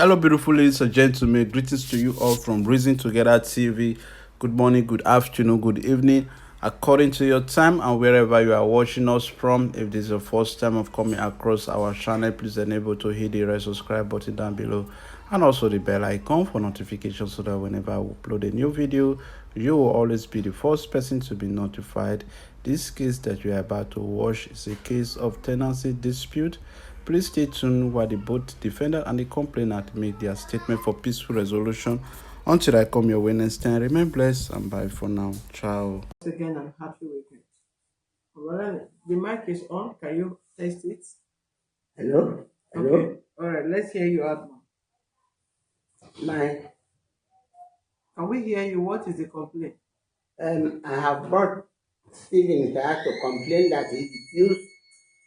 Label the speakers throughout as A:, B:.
A: Hello, beautiful ladies and gentlemen. Greetings to you all from Reason Together TV. Good morning, good afternoon, good evening, according to your time and wherever you are watching us from. If this is your first time of coming across our channel, please enable to hit the red subscribe button down below and also the bell icon for notifications so that whenever I upload a new video, you will always be the first person to be notified. This case that you are about to watch is a case of tenancy dispute. Please stay tuned while the both defendant and the complainant make their statement for peaceful resolution. Until I come your way next time, remain blessed and bye for now. Ciao.
B: Once again, I'm happy with it. Well, the mic is on. Can you test it?
C: Hello? Hello?
B: Okay. All right. Let's hear you out now.
C: My
B: Can we hear you? What is the complaint?
C: I have brought Stephen here to complain that he refused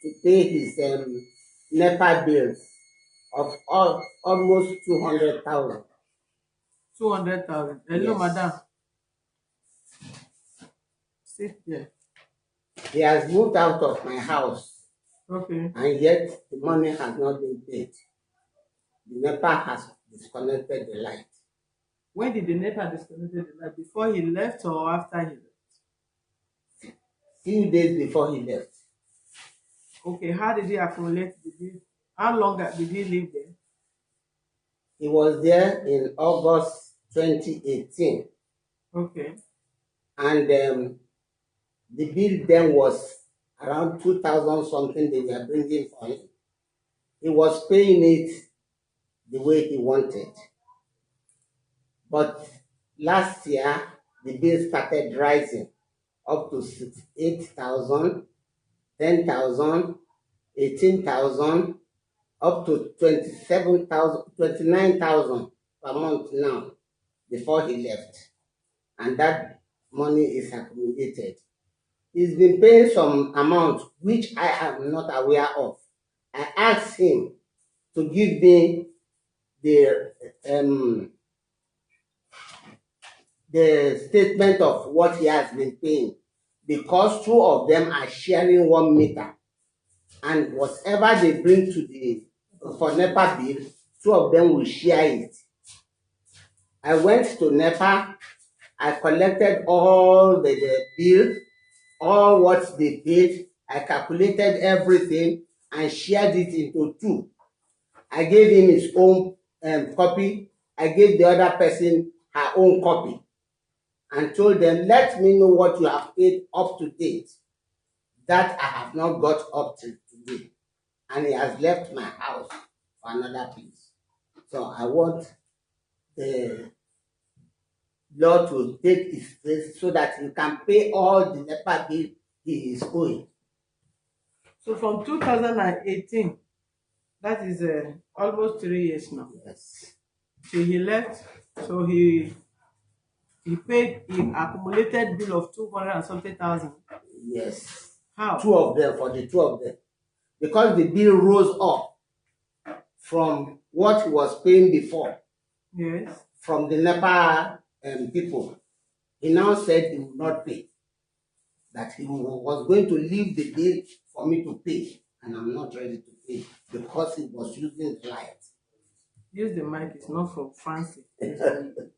C: to pay his NEPA bills of almost 200,000.
B: 200,000. Hello,
C: Yes.
B: madam. Sit there.
C: He has moved out of my house
B: Okay.
C: and yet the money has not been paid. The NEPA has disconnected the light.
B: When did the NEPA disconnected the light? Before he left or after he left?
C: Few days before he left.
B: Okay. How did he accumulate the bill? How long did he live there?
C: He was there in August 2018
B: Okay.
C: and the bill then was around 2,000 something they were bringing for him. He was paying it the way he wanted. But last year, the bill started rising up to 8,000, 10,000, 18,000, up to 27,000, 29,000 per month now before he left. And that money is accumulated. He's been paying some amount which I am not aware of. I asked him to give me the statement of what he has been paying because two of them are sharing 1 meter, and whatever they bring to the for NEPA bill, two of them will share it. I went to NEPA, I collected all the bills, all what they paid. I calculated everything and shared it into two. I gave him his own copy. I gave the other person her own copy and told them, let me know what you have paid up to date. That I have not got up to today. And he has left my house for another place. So I want the law to take its place so that he can pay all the NEPA bill he is owing.
B: So from 2018, that is almost 3 years now.
C: Yes.
B: Till he left, so he accumulated bill of 200 and something thousand.
C: Yes.
B: How?
C: Two of them, for the two of them. Because the bill rose up from what he was paying before.
B: Yes.
C: From the NEPA people. He now said he would not pay. That he was going to leave the bill for me to pay. And I'm not ready to pay because he was using light.
B: Use the mic, it's not from fancy.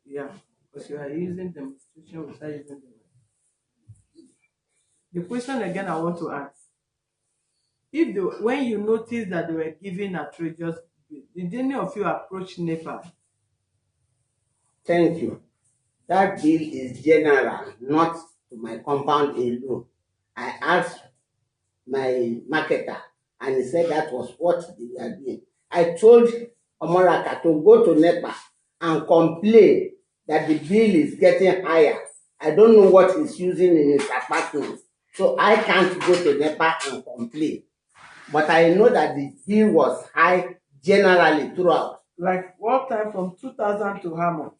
B: Yeah, because you are using demonstration without using the mic. The question again I want to ask. When you noticed that they were giving outrageous bill, did any of you approach NEPA?
C: Thank you. That bill is general, not to my compound alone. I asked my marketer and he said that was what they were doing. I told Omoraka to go to NEPA and complain that the bill is getting higher. I don't know what he's using in his apartment, so I can't go to NEPA and complain. But I know that the bill was high generally throughout.
B: Like what time from 2000 to how much?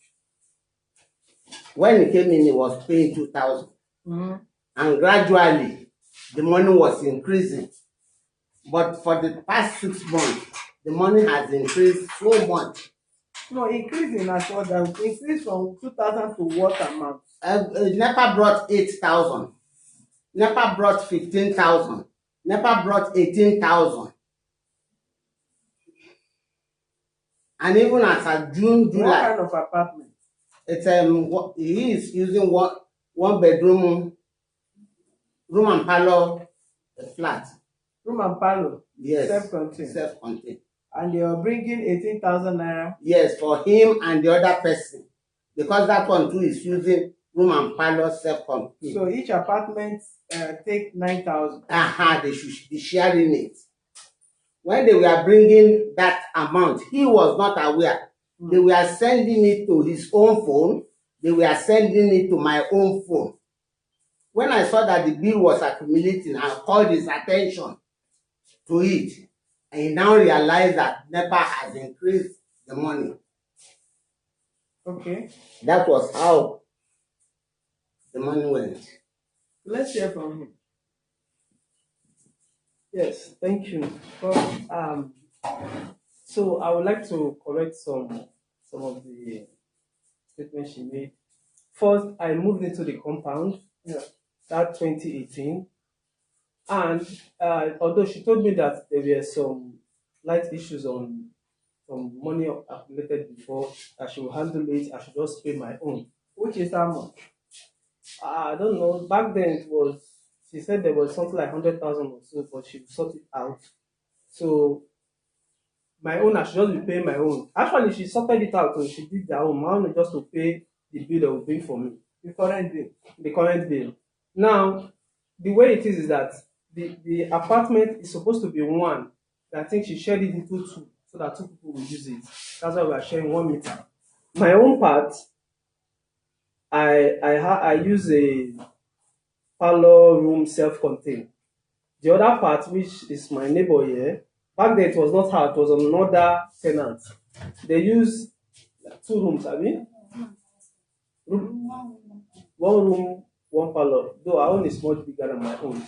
C: When he came in, he was paying 2,000.
B: Mm-hmm.
C: And gradually, the money was increasing. But for the past 6 months, the money has increased so much.
B: No, increasing as well. That increase from 2000 to what amount?
C: NEPA brought 8,000. NEPA brought 15,000. NEPA brought 18,000. And even as of June,
B: What
C: July,
B: kind of apartment?
C: it's he is using one bedroom, room and parlor flat.
B: Room and parlor.
C: Yes.
B: Self-contained.
C: Self-contained.
B: And you're bringing 18,000 naira.
C: Yes, for him and the other person, because that one too is using room and parlor self-contained.
B: So each apartment take 9,000.
C: They should be sharing it. When they were bringing that amount, he was not aware. They were sending it to his own phone. They were sending it to my own phone. When I saw that the bill was accumulating, I called his attention to it. And he now realized that NEPA has increased the money.
B: Okay.
C: That was how the money went.
B: Let's hear from him. Yes, thank you. So I would like to correct some of the statements she made. First, I moved into the compound, that 2018, and although she told me that there were some light issues on some money accumulated before, that she will handle it, I should just pay my own, which is how much? I don't know. Back then it was, she said there was something like 100,000 or so, but she sorted it out. So my own, I should just be paying my own. Actually, she sorted it out, so she did their own. My own is just to pay the bill they will bring for me. The current bill. The current bill. Now, the way it is that the apartment is supposed to be one. I think she shared it into two, so that two people will use it. That's why we are sharing 1 meter. My own part, I use a parlor room self-contained. The other part, which is my neighbor here, back then it was not her, it was another tenant. They use 2 rooms, I mean, one room, one parlor. Though our own is much bigger than my own.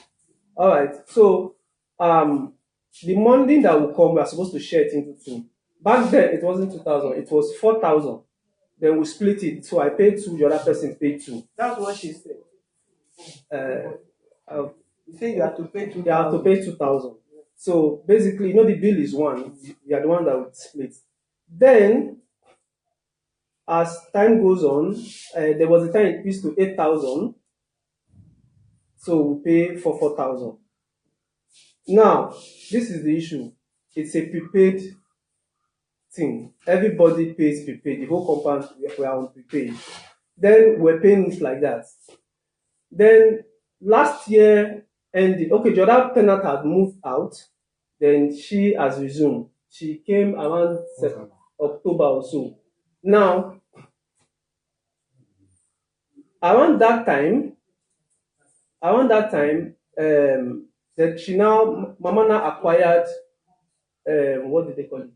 B: All right. So the money that will come, we are supposed to share it into 2. Back then it wasn't 2,000, it was 4,000. Then we split it. So I paid 2, the other person paid 2. That's what she said. You say you have to pay 2,000. You have to pay 2,000. So basically, the bill is 1. You are the one that would split. Then, as time goes on, there was a time it increased to 8,000. So we pay for 4,000. Now, this is the issue. It's a prepaid thing. Everybody pays prepaid. The whole compound, we are on prepaid. Then we're paying it like that. Then last year ended. Okay, the other tenant had moved out. Then she has resumed. She came around October or so. Now, around that time, that she now, Mama now acquired, what did they call it?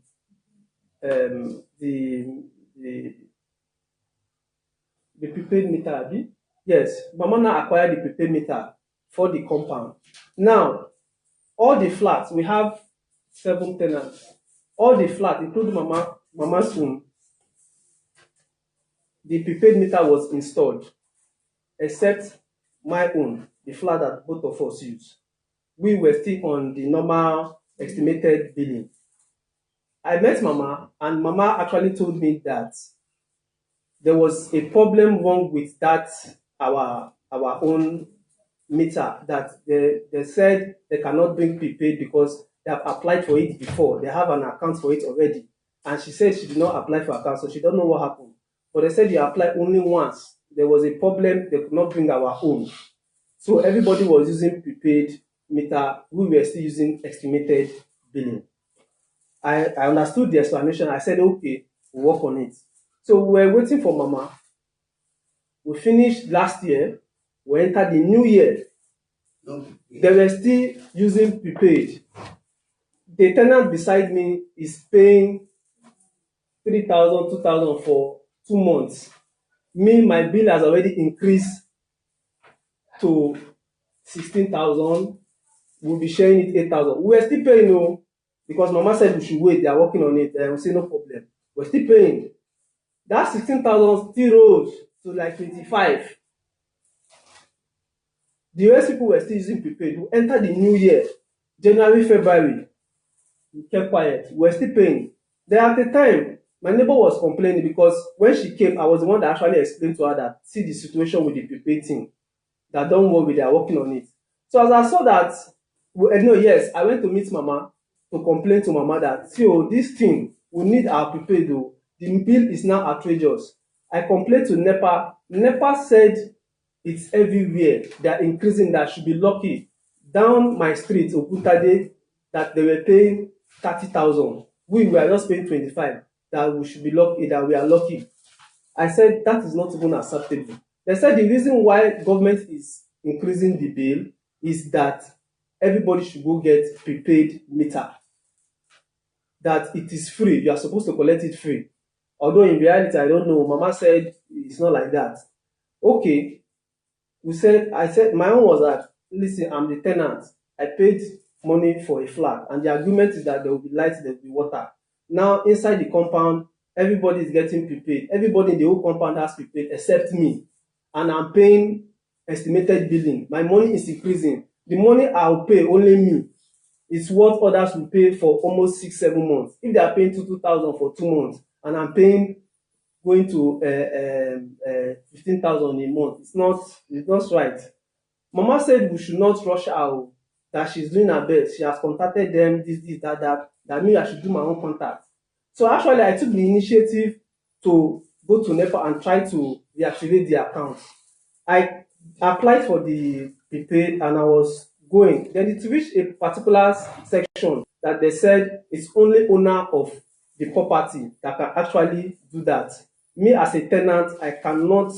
B: The prepaid meter, Abi? Yes, Mama now acquired the prepaid meter for the compound. Now, all the flats, we have 7 tenants. All the flats, including Mama's room, the prepaid meter was installed, except my own, the flat that both of us use. We were still on the normal estimated billing. I met Mama, and Mama actually told me that there was a problem wrong with that, our own meter, that they said they cannot bring prepaid because they have applied for it before. They have an account for it already. And she said she did not apply for account, so she don't know what happened. But they said you applied only once. There was a problem, they could not bring our own. So everybody was using prepaid meter. We were still using estimated billing. I understood the explanation. I said, okay, we'll work on it. So we were waiting for Mama. We finished last year. We entered the new year. They were still using prepaid. The tenant beside me is paying 3,000, 2,000 for 2 months. Me, my bill has already increased to 16,000. We'll be sharing it 8,000. We're still paying, because Mama said we should wait. They are working on it. We say no problem. We're still paying. That 16,000 still rose to like 25. The rest people were still using prepaid. We entered the new year, January, February. We kept quiet. We're still paying. Then at the time, My neighbor was complaining because when she came, I was the one that actually explained to her that see the situation with the prepaid thing, that don't worry, they are working on it. So as I saw that, no, yes, I went to meet Mama to complain to Mama that, see, oh, this thing, we need our prepaid though. The bill is now outrageous. I complained to NEPA. NEPA said it's everywhere. They are increasing, that should be lucky. Down my street, Okutade, that they were paying 30,000. We were just paying 25. That we should be lucky, that we are lucky. I said that is not even acceptable. They said the reason why government is increasing the bill is that everybody should go get prepaid meter. That it is free. You are supposed to collect it free. Although in reality, I don't know. Mama said it's not like that. Okay. I said, my own was that, listen, I'm the tenant. I paid money for a flat, and the agreement is that there will be light, there will be water. Now, inside the compound, everybody is getting prepaid. Everybody in the whole compound has prepaid except me. And I'm paying estimated billing. My money is increasing. The money I'll pay, only me, is what others will pay for almost 6-7 months. If they are paying 2,000 for 2 months, and I'm paying going to 15,000 a month, it's not right. Mama said we should not rush her, that she's doing her best. She has contacted them, this, that me, I should do my own contact. So actually, I took the initiative to go to NEPA and try to reactivate the account. I applied for the prepaid and I was going. Then it reached a particular section that they said it's only owner of the property that can actually do that. Me as a tenant, I cannot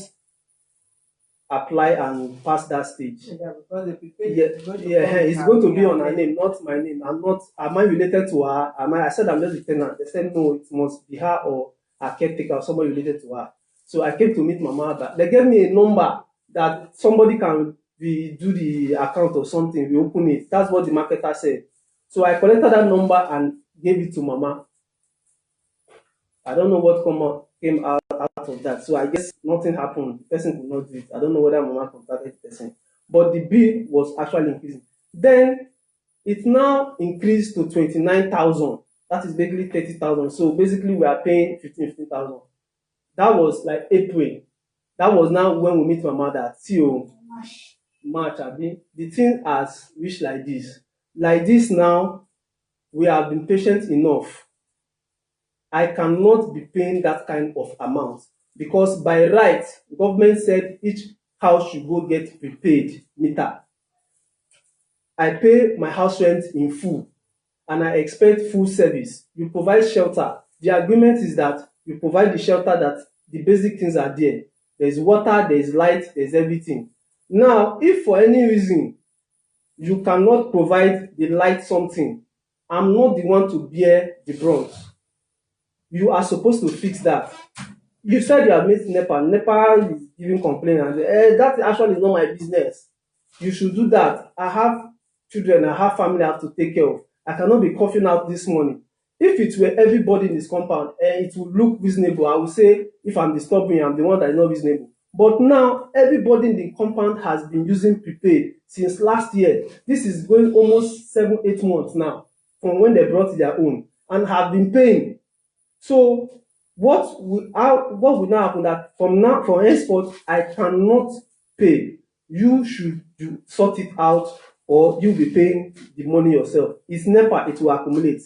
B: apply and pass that stage.
D: Yeah, because the prepaid is going to
B: It's going to be on her name, not my name. Am I related to her? I said I'm just a tenant. They said no, it must be her or her caretaker or somebody related to her. So I came to meet Mama. But they gave me a number that somebody can do the account or something, we open it. That's what the marketer said. So I collected that number and gave it to Mama. I don't know what came out of that. So I guess nothing happened. The person could not do it. I don't know whether Mama contacted the person. But the bill was actually increasing. Then it now increased to 29,000. That is basically 30,000. So basically we are paying 15,000. That was like April. That was now when we meet Mama that till March. The thing has reached like this. Like this now, we have been patient enough. I cannot be paying that kind of amount because by right, government said each house should go get prepaid meter. I pay my house rent in full and I expect full service. You provide shelter. The agreement is that you provide the shelter, that the basic things are there. There's water, there's light, there's everything. Now, if for any reason you cannot provide the light something, I'm not the one to bear the brunt. You are supposed to fix that. You said you have met NEPA. NEPA is giving complaint and that actually is not my business. You should do that. I have children, I have family I have to take care of. I cannot be coughing out this money. If it were everybody in this compound, it would look reasonable. I would say if I'm disturbing, I'm the one that is not reasonable. But now everybody in the compound has been using prepaid since last year. This is going almost 7-8 months now from when they brought their own and have been paying. So what will now happen that from henceforth I cannot pay. You should sort it out or you'll be paying the money yourself. It's NEPA, it will accumulate.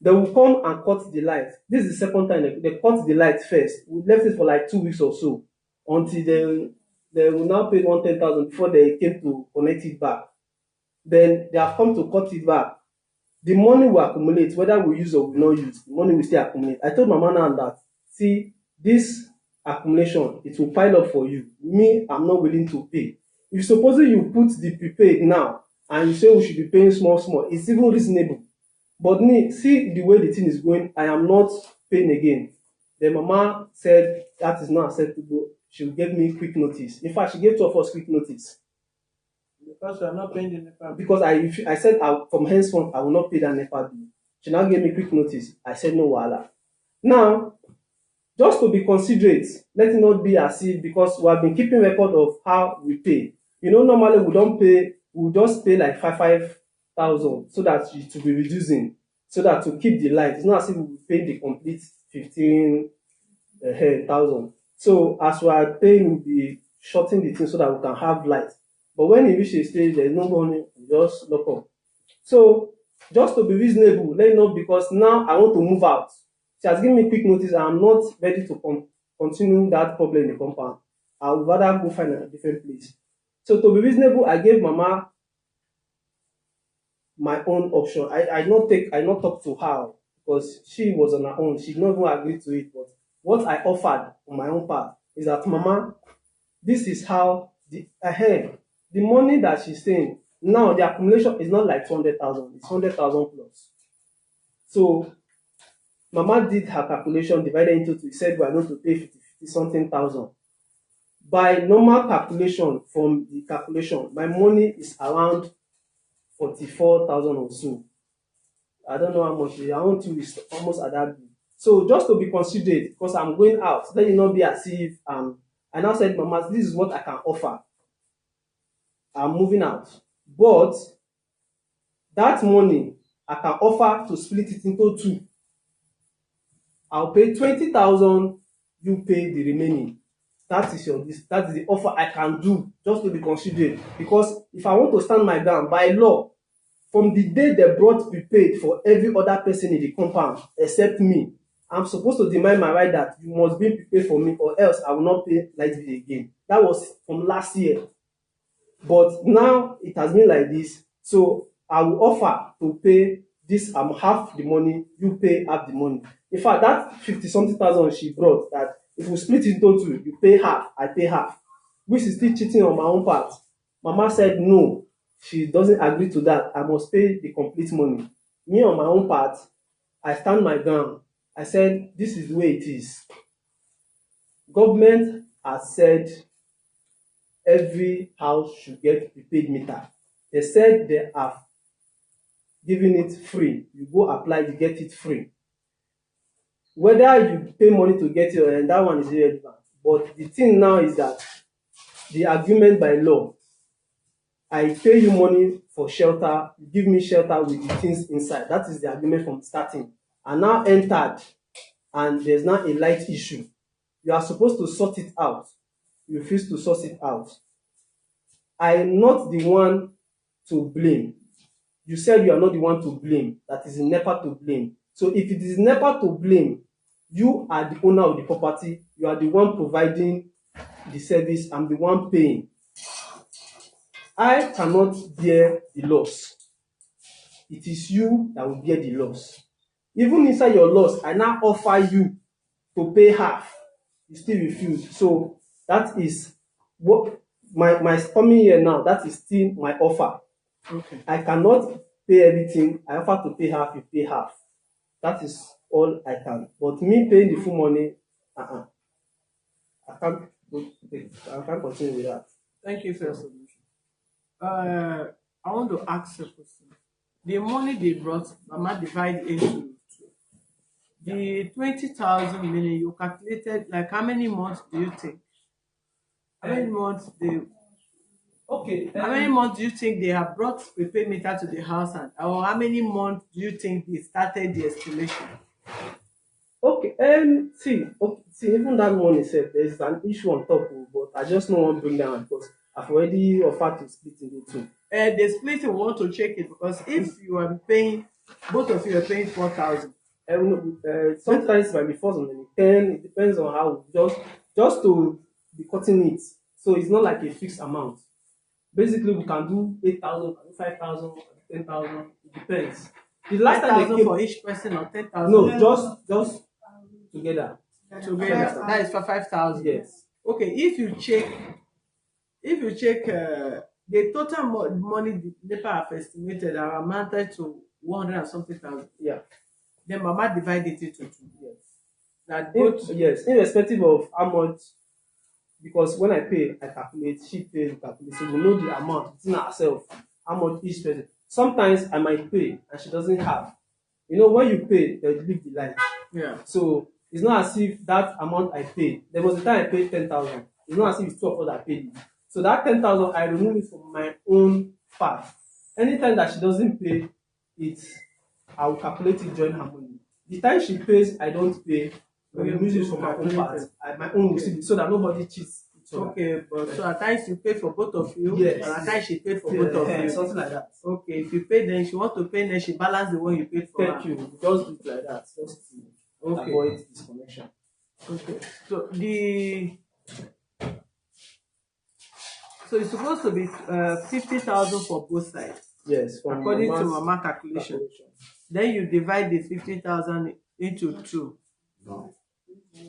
B: They will come and cut the light. This is the second time they cut the light first. We left it for like 2 weeks or so until they will now pay 110,000 before they came to connect it back. Then they have come to cut it back. The money will accumulate, whether we use or we not use, the money will still accumulate. I told Mama now that, see, this accumulation, it will pile up for you. Me, I'm not willing to pay. If supposing you put the prepaid now and you say we should be paying small, it's even reasonable. But me, see the way the thing is going, I am not paying again. Then Mama said that is not acceptable. She will give me quick notice. In fact, she gave 2 of us quick notice.
D: Because you are not paying the NEPA.
B: Because I said from henceforth I will not pay that NEPA bill. She now gave me quick notice. I said no wahala. Now, just to be considerate, let it not be as if because we have been keeping record of how we pay. You know, normally we don't pay, we just pay like 5,000 so that it will be reducing, so that to keep the light. It's not as if we pay the complete 15,000. So as we are paying, we'll be shorting the thing so that we can have light. But when it reach a stage, there's no money, we just lock up. So just to be reasonable, let it not, because now I want to move out. She has given me quick notice and I'm not ready to continue that problem in the compound. I would rather go find a different place. So to be reasonable, I gave Mama my own option. I not talk to her because she was on her own. She not even agreed to it. But what I offered on my own part is that, Mama, this is how the money that she's saying now, the accumulation is not like 200,000, it's 100,000 plus. So Mama did her calculation, divided into two. He said we are going to pay 50 something thousand. By normal calculation, from the calculation, my money is around 44,000 or so. I don't know how much. I want to is almost at that bill. So just to be considerate, because I'm going out, let it not be as if I now said, Mama, this is what I can offer. I'm moving out. But that money I can offer to split it into two. I'll pay 20,000, you pay the remaining. That is the offer I can do, just to be considerate. Because if I want to stand my ground, by law, from the day they brought prepaid for every other person in the compound except me, I'm supposed to demand my right that you must be prepaid for me or else I will not pay light bill again. That was from last year. But now it has been like this. So I will offer to pay this half the money, you pay half the money. In fact, that 50 something thousand she brought, that if we split it into two, you pay half, I pay half, which is still cheating on my own part. Mama said no, she doesn't agree to that. I must pay the complete money. Me on my own part, I stand my ground. I said this is the way it is. Government has said every house should get prepaid meter. They said they have given it free. You go apply, you get it free. Whether you pay money to get it or that one is irrelevant. But the thing now is that the agreement by law, I pay you money for shelter, you give me shelter with the things inside. That is the agreement from starting. I now entered and there's now a light issue. You are supposed to sort it out. You refuse to sort it out. I am not the one to blame. You said you are not the one to blame. That is NEPA to blame. So if it is NEPA to blame, you are the owner of the property. You are the one providing the service. I'm the one paying. I cannot bear the loss. It is you that will bear the loss. Even inside your loss, I now offer you to pay half. You still refuse. So that is what my coming here now. That is still my offer.
D: Okay.
B: I cannot pay everything. I offer to pay half. You pay half. That is all I can. But me paying the full money, I can't. I can't continue with that.
D: Thank you for your solution. I want to ask a question. The money they brought, Mama divide into two. The 20,000 million you calculated, like how many months do you think? How many months they?
B: Okay.
D: How many months do you think they have brought prepaid meter to the house, and or how many months do you think they started the estimation?
B: Okay. See, even that one itself, there's an issue on top, but I just don't want to bring down because I've already offered to split into two.
D: The split we want to check it because if you are paying, both of you are paying 4,000.
B: Sometimes it might be 410. It depends on how. Just to be cutting it, so it's not like a fixed amount. Basically, we can do 8,000, 5,000, 10,000. It depends. The last time they
D: 10,000
B: came,
D: for each person or 10,000?
B: no, just together.
D: Together. That is for 5,000.
B: Yes.
D: Okay, if you check the total money the NEPA have estimated are amounted to 100 and something thousand.
B: Yeah.
D: Then Mama divided it into two.
B: Yes.
D: That both
B: Yes, irrespective of how much, because when I pay, I calculate, she pays, we calculate. So we know the amount within ourselves, how much each person. Sometimes I might pay and she doesn't have. You know, when you pay, they'll leave the line.
D: yeah.
B: So it's not as if that amount I paid. There was a time I paid 10,000. It's not as if it's 2 of us that paid it. So that 10,000 I remove it from my own part. Anytime that she doesn't pay it, I will calculate it, join her money. The time she pays, I don't pay. We
D: Okay,
B: use it for my own part. My own will still be so that nobody cheats each other.
D: Okay, but so at times you pay for both of you,
B: Yes.
D: and at times she paid for both of you.
B: Something like that.
D: Okay, if you pay, then she want to pay, then she balance the one you paid for.
B: Thank you. Just do it like that. Just to avoid disconnection.
D: Okay. So it's supposed to be 50,000 for both sides.
B: Yes.
D: According to Mama calculation. Then you divide the 50,000 into 2.
B: No.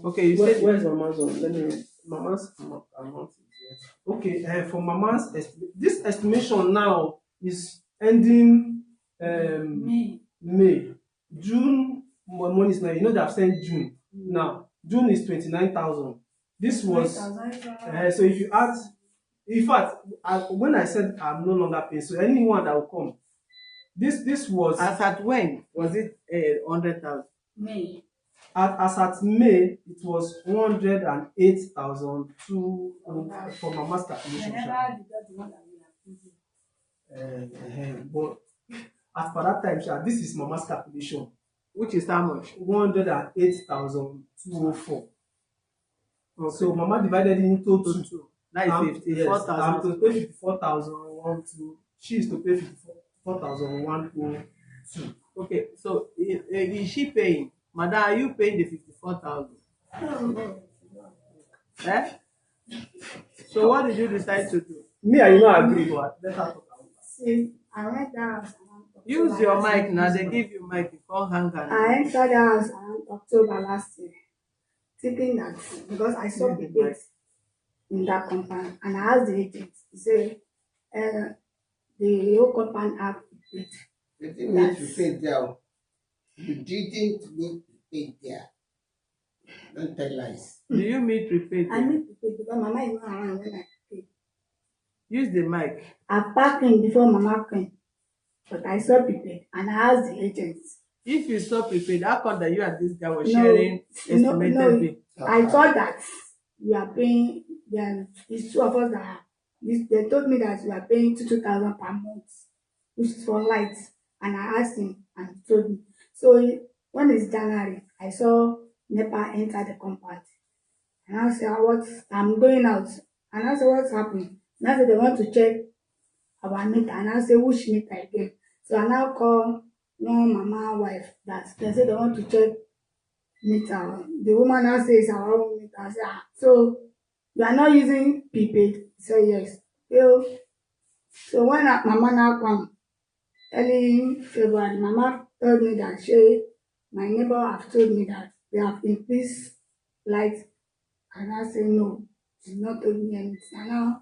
D: Okay, you said
B: where's Mama's one? Let me. Mama's amount is here. Okay. For Mama's this estimation now is ending May. June money is now. You know they have sent June. Now June is 29,000. This was so if you add. In fact, when I said I'm no longer paying, so anyone that will come, this was
D: as at when was it 100,000?
E: May.
B: As at May, it was 108,000 for Mama's calculation. But as per that time, this is Mama's calculation,
D: which is how much?
B: 108,204. Okay. So Mama divided it into two.
D: That is 54,000.
B: I'm to pay 54,102. She is to pay 54,102.
D: Okay, so is she paying? Madam, are you paying the 54,000?
E: No.
D: Eh? So what did you decide to do?
B: Me, I not agree, but let her talk about that.
E: See, I went down.
D: Use your mic now. They give you mic. You can't hang on.
E: I entered the house around October last year, thinking that because I saw the gate in that compound, and I asked the agent, he said, the whole compound have it.
C: You didn't need to pay there. You didn't need to pay there. Don't tell lies.
D: Do you mean prepaid?
E: I need to pay because Mama is not around when I pay.
D: Use the mic.
E: I parked in before Mama came, but I saw prepaid, and I asked the agent.
D: If you saw prepaid, how come that you and this guy were sharing estimated bill?
E: I thought that we are paying. Then it's two of us that they told me that we are paying 2,000 per month, which is for lights. And I asked him, and he told me. So when it's January, I saw NEPA enter the compound, and I said, I'm going out. And I said, what's happening? And I said, they want to check our meter. And I said, which meter again? So I now call one Mama wife that they said they want to check meter. The woman now says our own meter. I said, so you are not using prepaid? He said, yes. So when Mama now come early February, Mama told me that my neighbor have told me that they have increased light. And I said, no, she's not told me anything. And now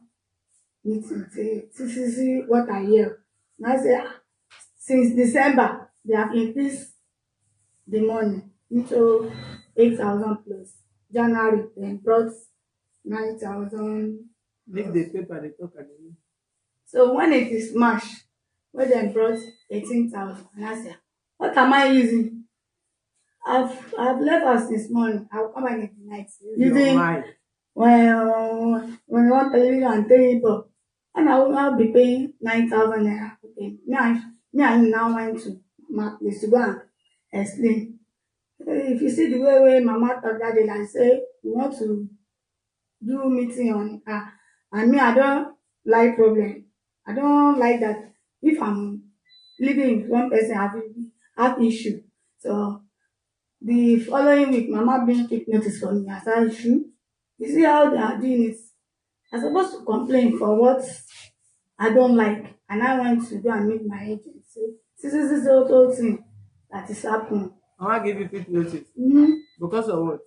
E: meeting say, see what I hear. And I said, since December, they have increased the money into 8,000 plus. January, then brought 9,000.
D: Leave the paper, they talk at the.
E: So when it is March, when they brought 18,000, and I said, what am I using? I've left us this morning. I'll come back in the night. Using when you want television and table, and I will not be paying 9,000 naira. Okay, me and now went to my place to go and explain. If you see the way Mama talk that day, I say we want to do meeting on and me, I don't like problem. I don't like that if I'm living with one person have issue. So the following week, Mama bring quick notice for me as an issue. You see how they are doing it. I'm supposed to complain for what I don't like, and I want to go and meet my agent. So this is the whole thing that is happening.
D: Mama give you quick notice. Because of what?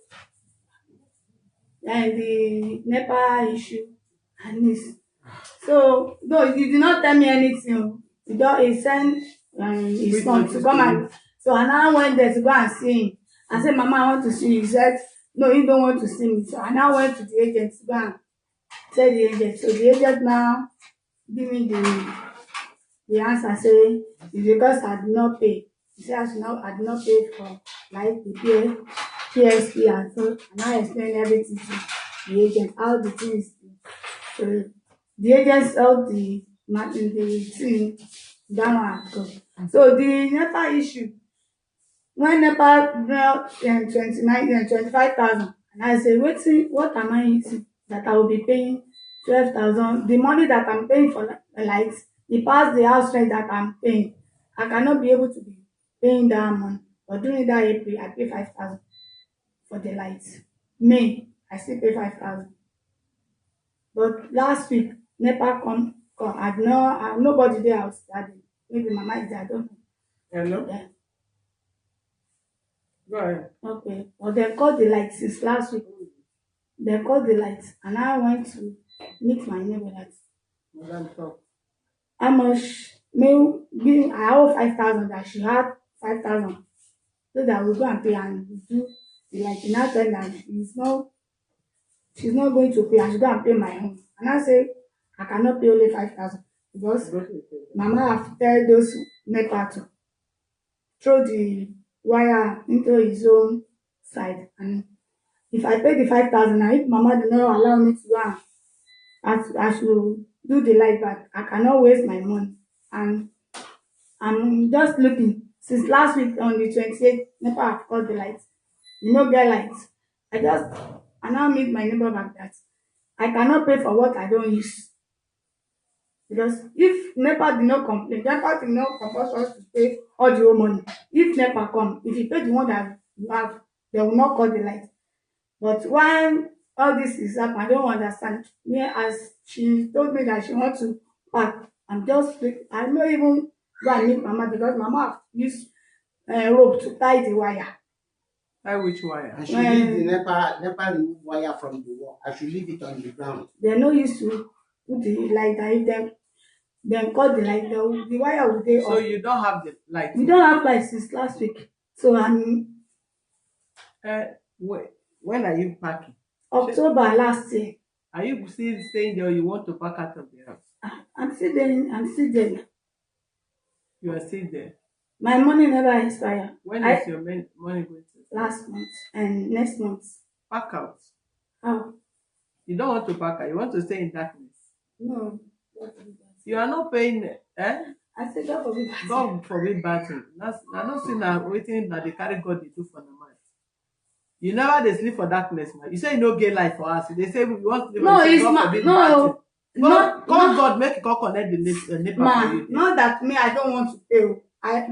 E: And the NEPA issue and this. So no, you did not tell me anything. He sent his son to come and so I now went there to go and see him. I said, Mama, I want to see you. He said, no, he don't want to see me. So I now went to the agent to go and tell the agent. So the agent now give me the answer say it's because I did not pay. He said I did not pay for like the PSP and so and I explained everything to the agent, how the thing is. So the agent held the thing down and go. So the NEPA issue, when NEPA brought 25,000, and I say, wetin, what am I eating that I will be paying 12,000? The money that I'm paying for lights, e pass the house rent that I'm paying. I cannot be able to be paying that money. But during that April, I pay 5,000 for the lights. May, I still pay 5,000. But last week, NEPA come. I nobody there house that day. Maybe mama is there, I don't know.
D: Hello?
E: Yeah.
D: Go ahead.
E: Okay. But they called the lights since last week. They called the lights, and I went to meet my neighbor that
D: Madam talk.
E: how much maybe I owe 5,000, that she had 5,000. So that we go and pay and we do the light. She now tell that she's not going to pay, I should go and pay my own. And I say I cannot pay only 5,000 because
D: Go to the table.
E: mama have tell those NEPA to throw the wire into his own side. And if I pay the 5,000, and if mama did not allow me to go and I should do the light back, I cannot waste my money. And I'm just looking since last week on the 28th, NEPA have called the lights. You no get lights. I now meet my neighbor back that I cannot pay for what I don't use. Because if NEPA did not complain, NEPA did not compel us to pay all the whole money. If NEPA come, if you pay the one that you have, they will not call the light. But when all this is happening, I don't understand. Me, as she told me that she wants to pack, I'm not even go and meet mama because mama have used rope to tie the wire.
D: Tie which wire?
C: I should leave the NEPA remove wire from the wall. I should leave it on the ground.
E: They no used to put the light that if them cut the light, the wire will stay
D: So
E: off.
D: you don't have the light.
E: We don't have light since last week. So
D: When are you packing?
E: October last year.
D: Are you still staying there or you want to pack out of the house?
E: I'm still there.
D: You are still there.
E: My money never expire.
D: When is your money going to expire?
E: Last month and next month.
D: Pack out.
E: How?
D: You don't want to pack out. You want to stay in darkness.
E: No. God forbid that.
D: You are not paying.
E: I said God forbid that.
D: God forbid bad thing. I don't see now waiting that they carry God they do for the man. You never they sleep for darkness, man. You say you no get life for us. They say we want to.
E: No, it's
D: God
E: not.
D: forbid bad
E: No,
D: thing.
E: not
D: God make God connect the neighbor for
E: man.
D: you.
E: Not that me. I don't want to pay.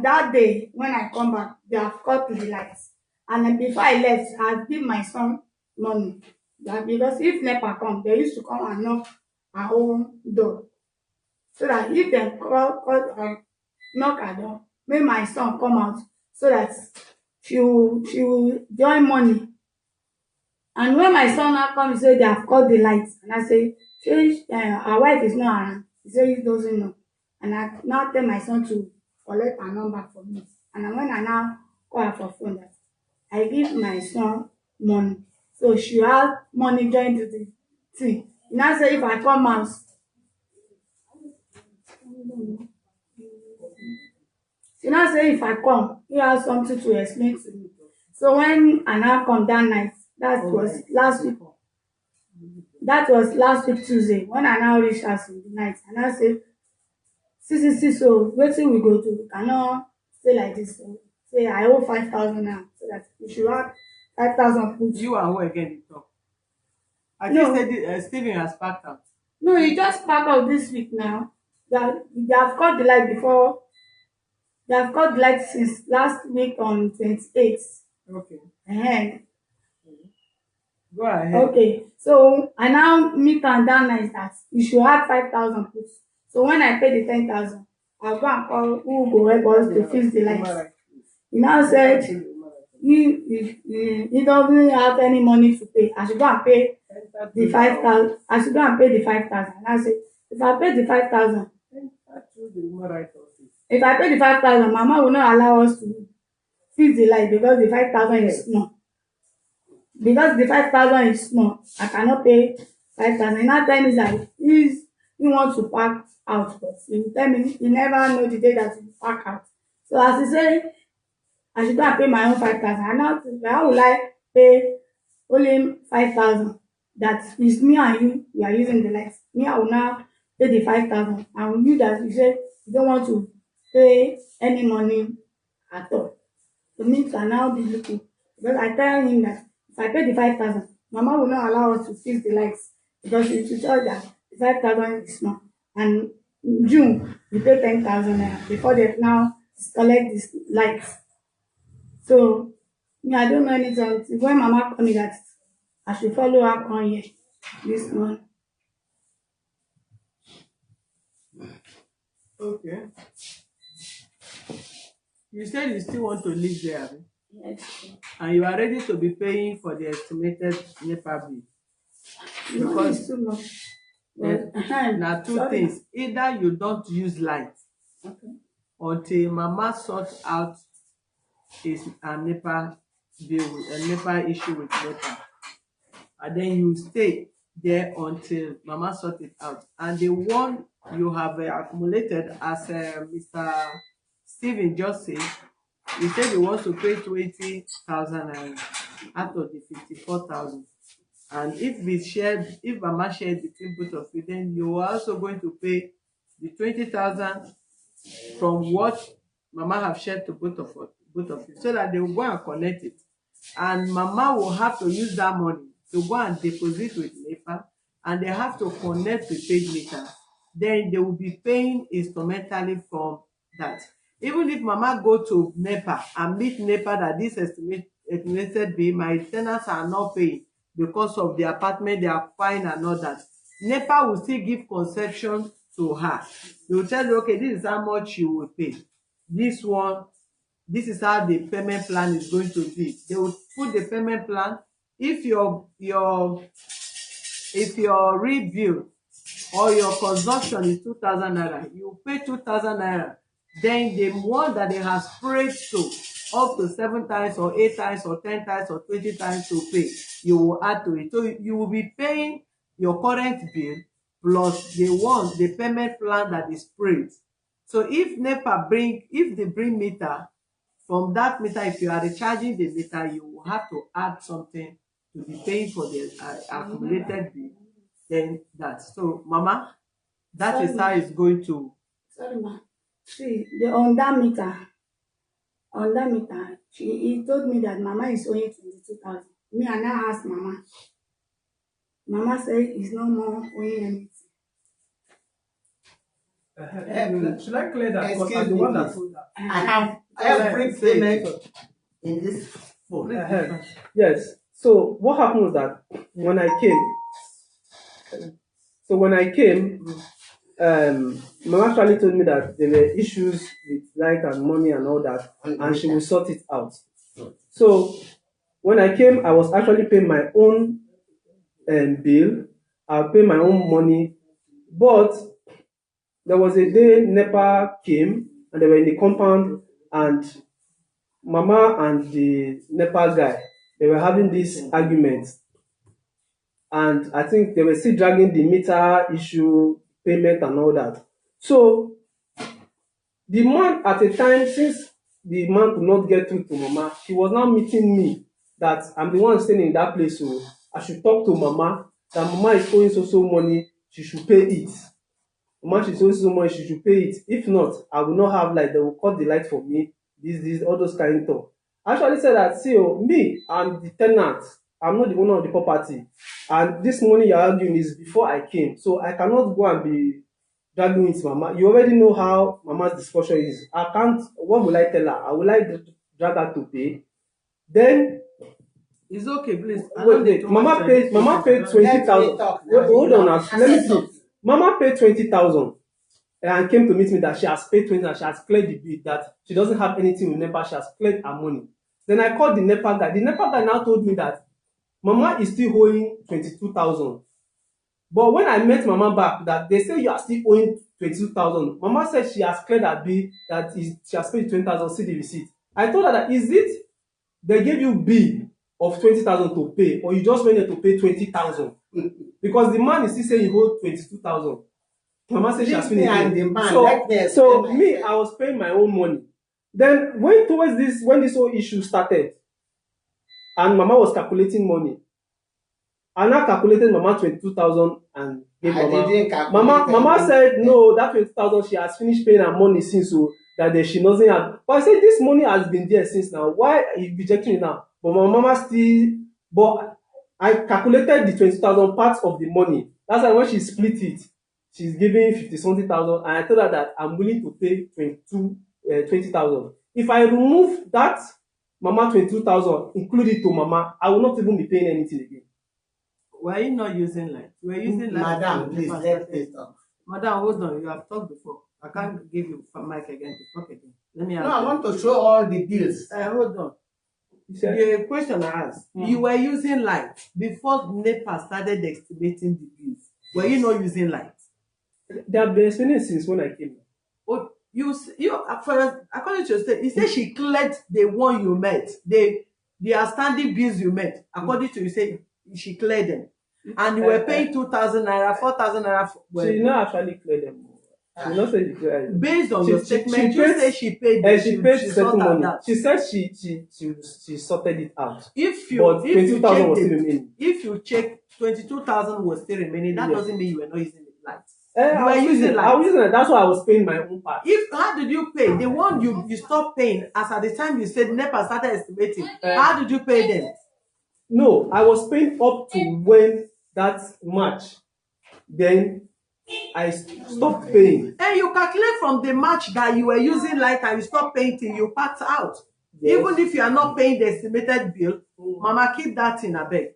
E: That day when I come back, they have cut the lights, and then before I left, I give my son money. That because if NEPA come, they used to come and knock our own door, so that if they knock our door, make my son come out, so that she will join money. And when my son now come, he say they have cut the lights, and I say, our wife is not around. He say he doesn't know, and I now tell my son to collect her number for me. And when I now call her for phone, that I give my son money, so she have money join to the thing. He now say if I come out, she now say if I come, he has something to explain to me. So when I now come that night, that was last week. That was last week Tuesday. When I now reach house in the night, and I say, see, so wetin we go do? We cannot stay like this. So say I owe 5,000 now, so that you should have 5,000 put.
D: You and who again you talk? I
E: No.
D: just said Stephen has packed out.
E: No, he just pack out this week now. They have cut the light before. They have cut the light since last week on 28th.
D: Okay. Go ahead.
E: Okay, so I now meet am that night that you should have 5,000 put. So when I pay the 10,000, I'll go and call who go help us to fix the lights. He now said he doesn't have any money to pay. I should go and pay the 5,000. I should go and pay the 5,000. And I say, if I pay the 5,000, Mama will not allow us to fix the light because the 5,000 is small. Because the 5,000 is small, I cannot pay 5,000. He now tell me that he wants to pack out, but he will tell me he never know the day that he will pack out. So as he say, I should go and pay my own 5,000. I now think, how will I pay only 5,000? That is me and you are using the lights. Me, I will now pay the 5,000. And you that you say you don't want to pay any money at all. So me to now be looking because I tell him that if I pay the 5,000, Mama will not allow us to fix the lights because it told that the 5,000 is small. And in June we pay 10,000 naira before they now collect this lights. So me, I don't know anything until when Mama told me that I should follow up on here this month.
D: Okay. You said you still want to live there, abi?
E: Yes.
D: And you are ready to be paying for the estimated NEPA bill.
E: The money
D: Because
E: is too much.
D: there's now two
E: Sorry.
D: things. Either you don't use light
E: Okay.
D: until Mama sorts out his a NEPA bill, a NEPA issue with NEPA, and then you stay there until Mama sort it out. And the one you have accumulated, as Mr. Stephen just said, he said he wants to pay 20,000 out of the 54,000. And if Mama shared between both of you, then you are also going to pay the 20,000 from what Mama have shared to both of you, so that they will go and collect it. And Mama will have to use that money to go and deposit with NEPA, and they have to connect prepaid meter. Then they will be paying instrumentally from that. Even if Mama go to NEPA and meet NEPA that this estimated bill, my tenants are not paying because of the apartment they are occupying and all that, NEPA will still give concession to her. They will tell you, okay, this is how much you will pay. This one, this is how the payment plan is going to be. They will put the payment plan. If your rebuild or your consumption is 2,000 naira, you pay 2,000 naira. Then the one that they have spread to up to 7 times or 8 times or 10 times or 20 times to pay, you will add to it. So you will be paying your current bill plus the payment plan that is spread. So if they bring meter, from that meter, if you are recharging the meter, you will have to add something to be paying for the accumulated bill. Then that. So, Mama, that is how it's going to.
E: Sorry, ma. See, on that meter, he told me that Mama is owing 22,000. Me, I now asked Mama. Mama said he's no more owing anything.
B: Should I clear that? Because I'm
C: Excuse
B: the
C: me,
B: one that
C: please.
B: told that.
C: I have print payment in this phone.
B: Yes. So what happened was that when I came, Mama actually told me that there were issues with light and money and all that, and she will sort it out. So when I came, I was actually paying my own bill. I'll pay my own money, but there was a day NEPA came and they were in the compound, and Mama and the NEPA guy, they were having this argument, and I think they were still dragging the meter issue, payment and all that. So the man at a time, since the man could not get through to Mama, he was now meeting me that I'm the one staying in that place, so I should talk to Mama, that Mama is owing so money, she should pay it. Mama, she's owing so money, she should pay it. If not, I will not have light. They will cut the light for me. This, all those kind of talk. I actually said that, see, me, I'm the tenant. I'm not the owner of the property. And this money you're arguing is before I came. So I cannot go and be dragging with Mama. You already know how Mama's discussion is. I can't, what will I tell her? I will like drag her to pay. Then
D: It's okay, please.
B: wait. Mama paid 20,000. Hold on now. Let me see. Mama paid 20,000 and came to meet me that she has paid 20 and she has cleared the bill, that she doesn't have anything with NEPA, she has cleared her money. Then I called the NEPA guy. The NEPA guy now told me that Mama is still owing 22,000. But when I met Mama back, that they say you are still owing 22,000. Mama said she has cleared her bill, she has paid 20,000, see the receipt. I told her that, is it they gave you bill of 20,000 to pay, or you just went there to pay 20,000? Because the man is still saying he owed 22,000. Mama said she has finished it. So me, I was paying my own money. Then when this whole issue started, and Mama was calculating money, I now calculated Mama 22,000 and gave Mama. Mama said no, that 20,000 she has finished paying her money since. So she doesn't have. But I said this money has been there since now. Why are you rejecting it now? But my mama still. But I calculated the 20,000 parts of the money. That's why when she split it, she's giving 50 something thousand, and I told her that I'm willing to pay 20,000. If I remove that mama 22,000, include it to mama, I will not even be paying anything again.
D: Were you not using light? We're using light.
C: Madam, please let me talk.
D: Madam, hold on. You have talked before. I can't give you a mic again to talk again. Let me ask
C: No, I
D: you.
C: want to show all the bills.
D: Hold on.
B: said-
D: The question I asked, you were using light before NEPA started estimating the bills. Were you not using light?
B: They have been explaining since when I came.
D: Oh, according to your state, you said she cleared the one you met, the outstanding bills you met. According to you, say she cleared them, and you were paying 2,000 naira, 4,000 naira.
B: She did not actually clear them. She did not say she cleared them.
D: Based on your statement, you say she paid.
B: She paid certain money.
D: That.
B: She said she sorted it out.
D: If you
B: But 22,000 was still remaining.
D: If you check 22,000 was still remaining, that
B: Yes.
D: doesn't mean you were not using the light.
B: I was using it. That's why I was paying my own part.
D: How did you pay? The one you stopped paying as at the time you said NEPA started estimating. How did you pay them?
B: No, I was paying up to when that March. Then I stopped paying.
D: And you calculate from the March that you were using light and you stopped paying till you packed out.
B: Yes.
D: Even if you are not paying the estimated bill, Mama, keep that in a bag.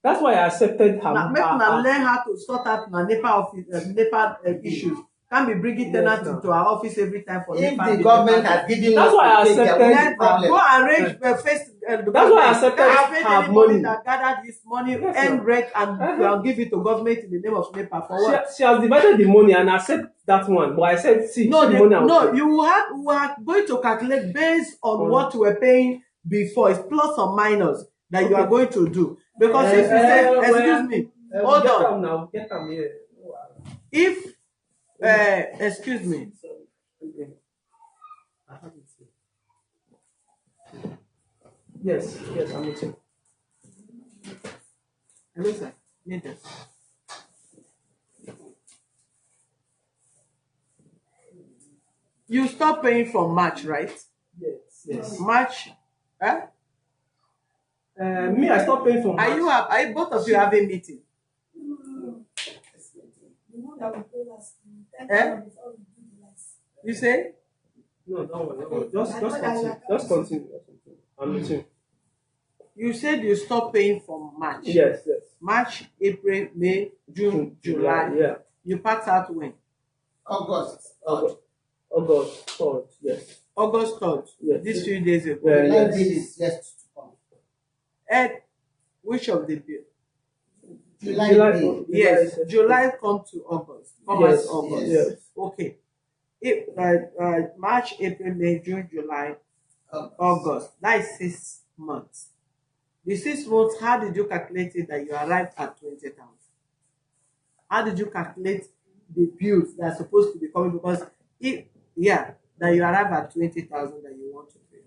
B: That's why I accepted her.
D: Make una learn how to sort out my NEPA office, NEPA issues. Can't be bringing tenants into our office every time for
C: If
D: NEPA.
C: the government has given
B: That's
C: us
B: why I
C: to take, there
B: accepted-
C: won't be problem.
D: Go arrange face.
B: That's why I accepted her
D: anybody
B: money.
D: that gathered this money
B: Yes,
D: and
B: sir.
D: rent and give it to government in the name of NEPA for what?
B: She has divided the money and I accept that one. But I said, see, the money I will pay.
D: You are going to calculate based on what you were paying before. It's plus or minus that you are going to do. Because if you say, excuse me, hold on.
B: Now, get them here.
D: If, excuse me.
B: Yes, I'm with you.
D: Hello, sir. Need this. You stop paying from March, right?
B: Yes.
D: March. Huh?
B: Me, I stopped paying for March.
D: Are you both of you having meeting? You say?
B: No, don't worry. Just continue. Just continue. I'm with you.
D: You said you stopped paying from March.
B: Yes.
D: March, April, May, June, July.
B: Yeah.
D: You packed out when?
C: August.
B: August 3rd, yes.
D: August 3rd.
B: Yes.
D: This few days ago.
B: Yeah.
C: July bill is yet to come.
D: Ed, which of the bill?
C: July bill.
D: Yes, July come to August.
B: Yes,
D: August.
B: yes.
D: Okay. March, April, May, June, July, August. That is 6 months. The 6 months, how did you calculate it that you arrived at 20,000? How did you calculate the bills that are supposed to be coming? Because that you arrive at 20,000 that you want to pay.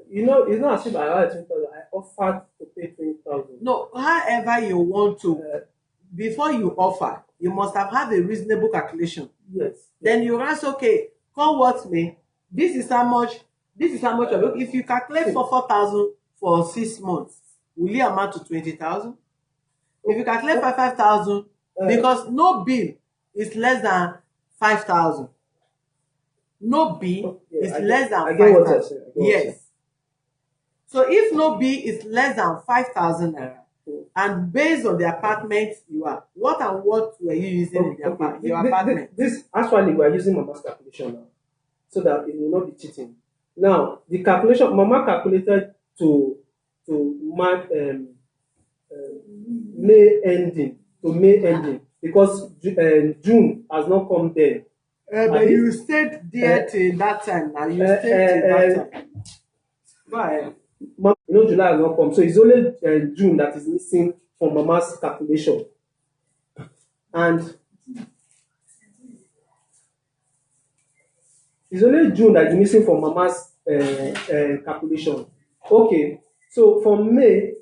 B: It's not as if I arrived at 20,000. I offered to pay 20,000.
D: No, however you want to. Before you offer, you must have had a reasonable calculation.
B: Yes.
D: Then you ask, okay, come what may. This is how much of it. If you calculate for 4,000 for 6 months, will it amount to 20,000? If you calculate for 5,000, because no bill is less than 5,000. No bill is less than 5,000. Yes. So if no bill is less than 5,000 naira, and based on the apartment you are, what were you using in your apartment?
B: This actually we are using Mama's calculation now, so that it will not be cheating. Now the calculation Mama calculated to mark May ending because June has not come then.
D: But you stayed there till that time. Now you stayed till that time. Go ahead.
B: July has not come, so it's only June that is missing from Mama's calculation, and it's only June that is missing from Mama's calculation. Okay, so from May,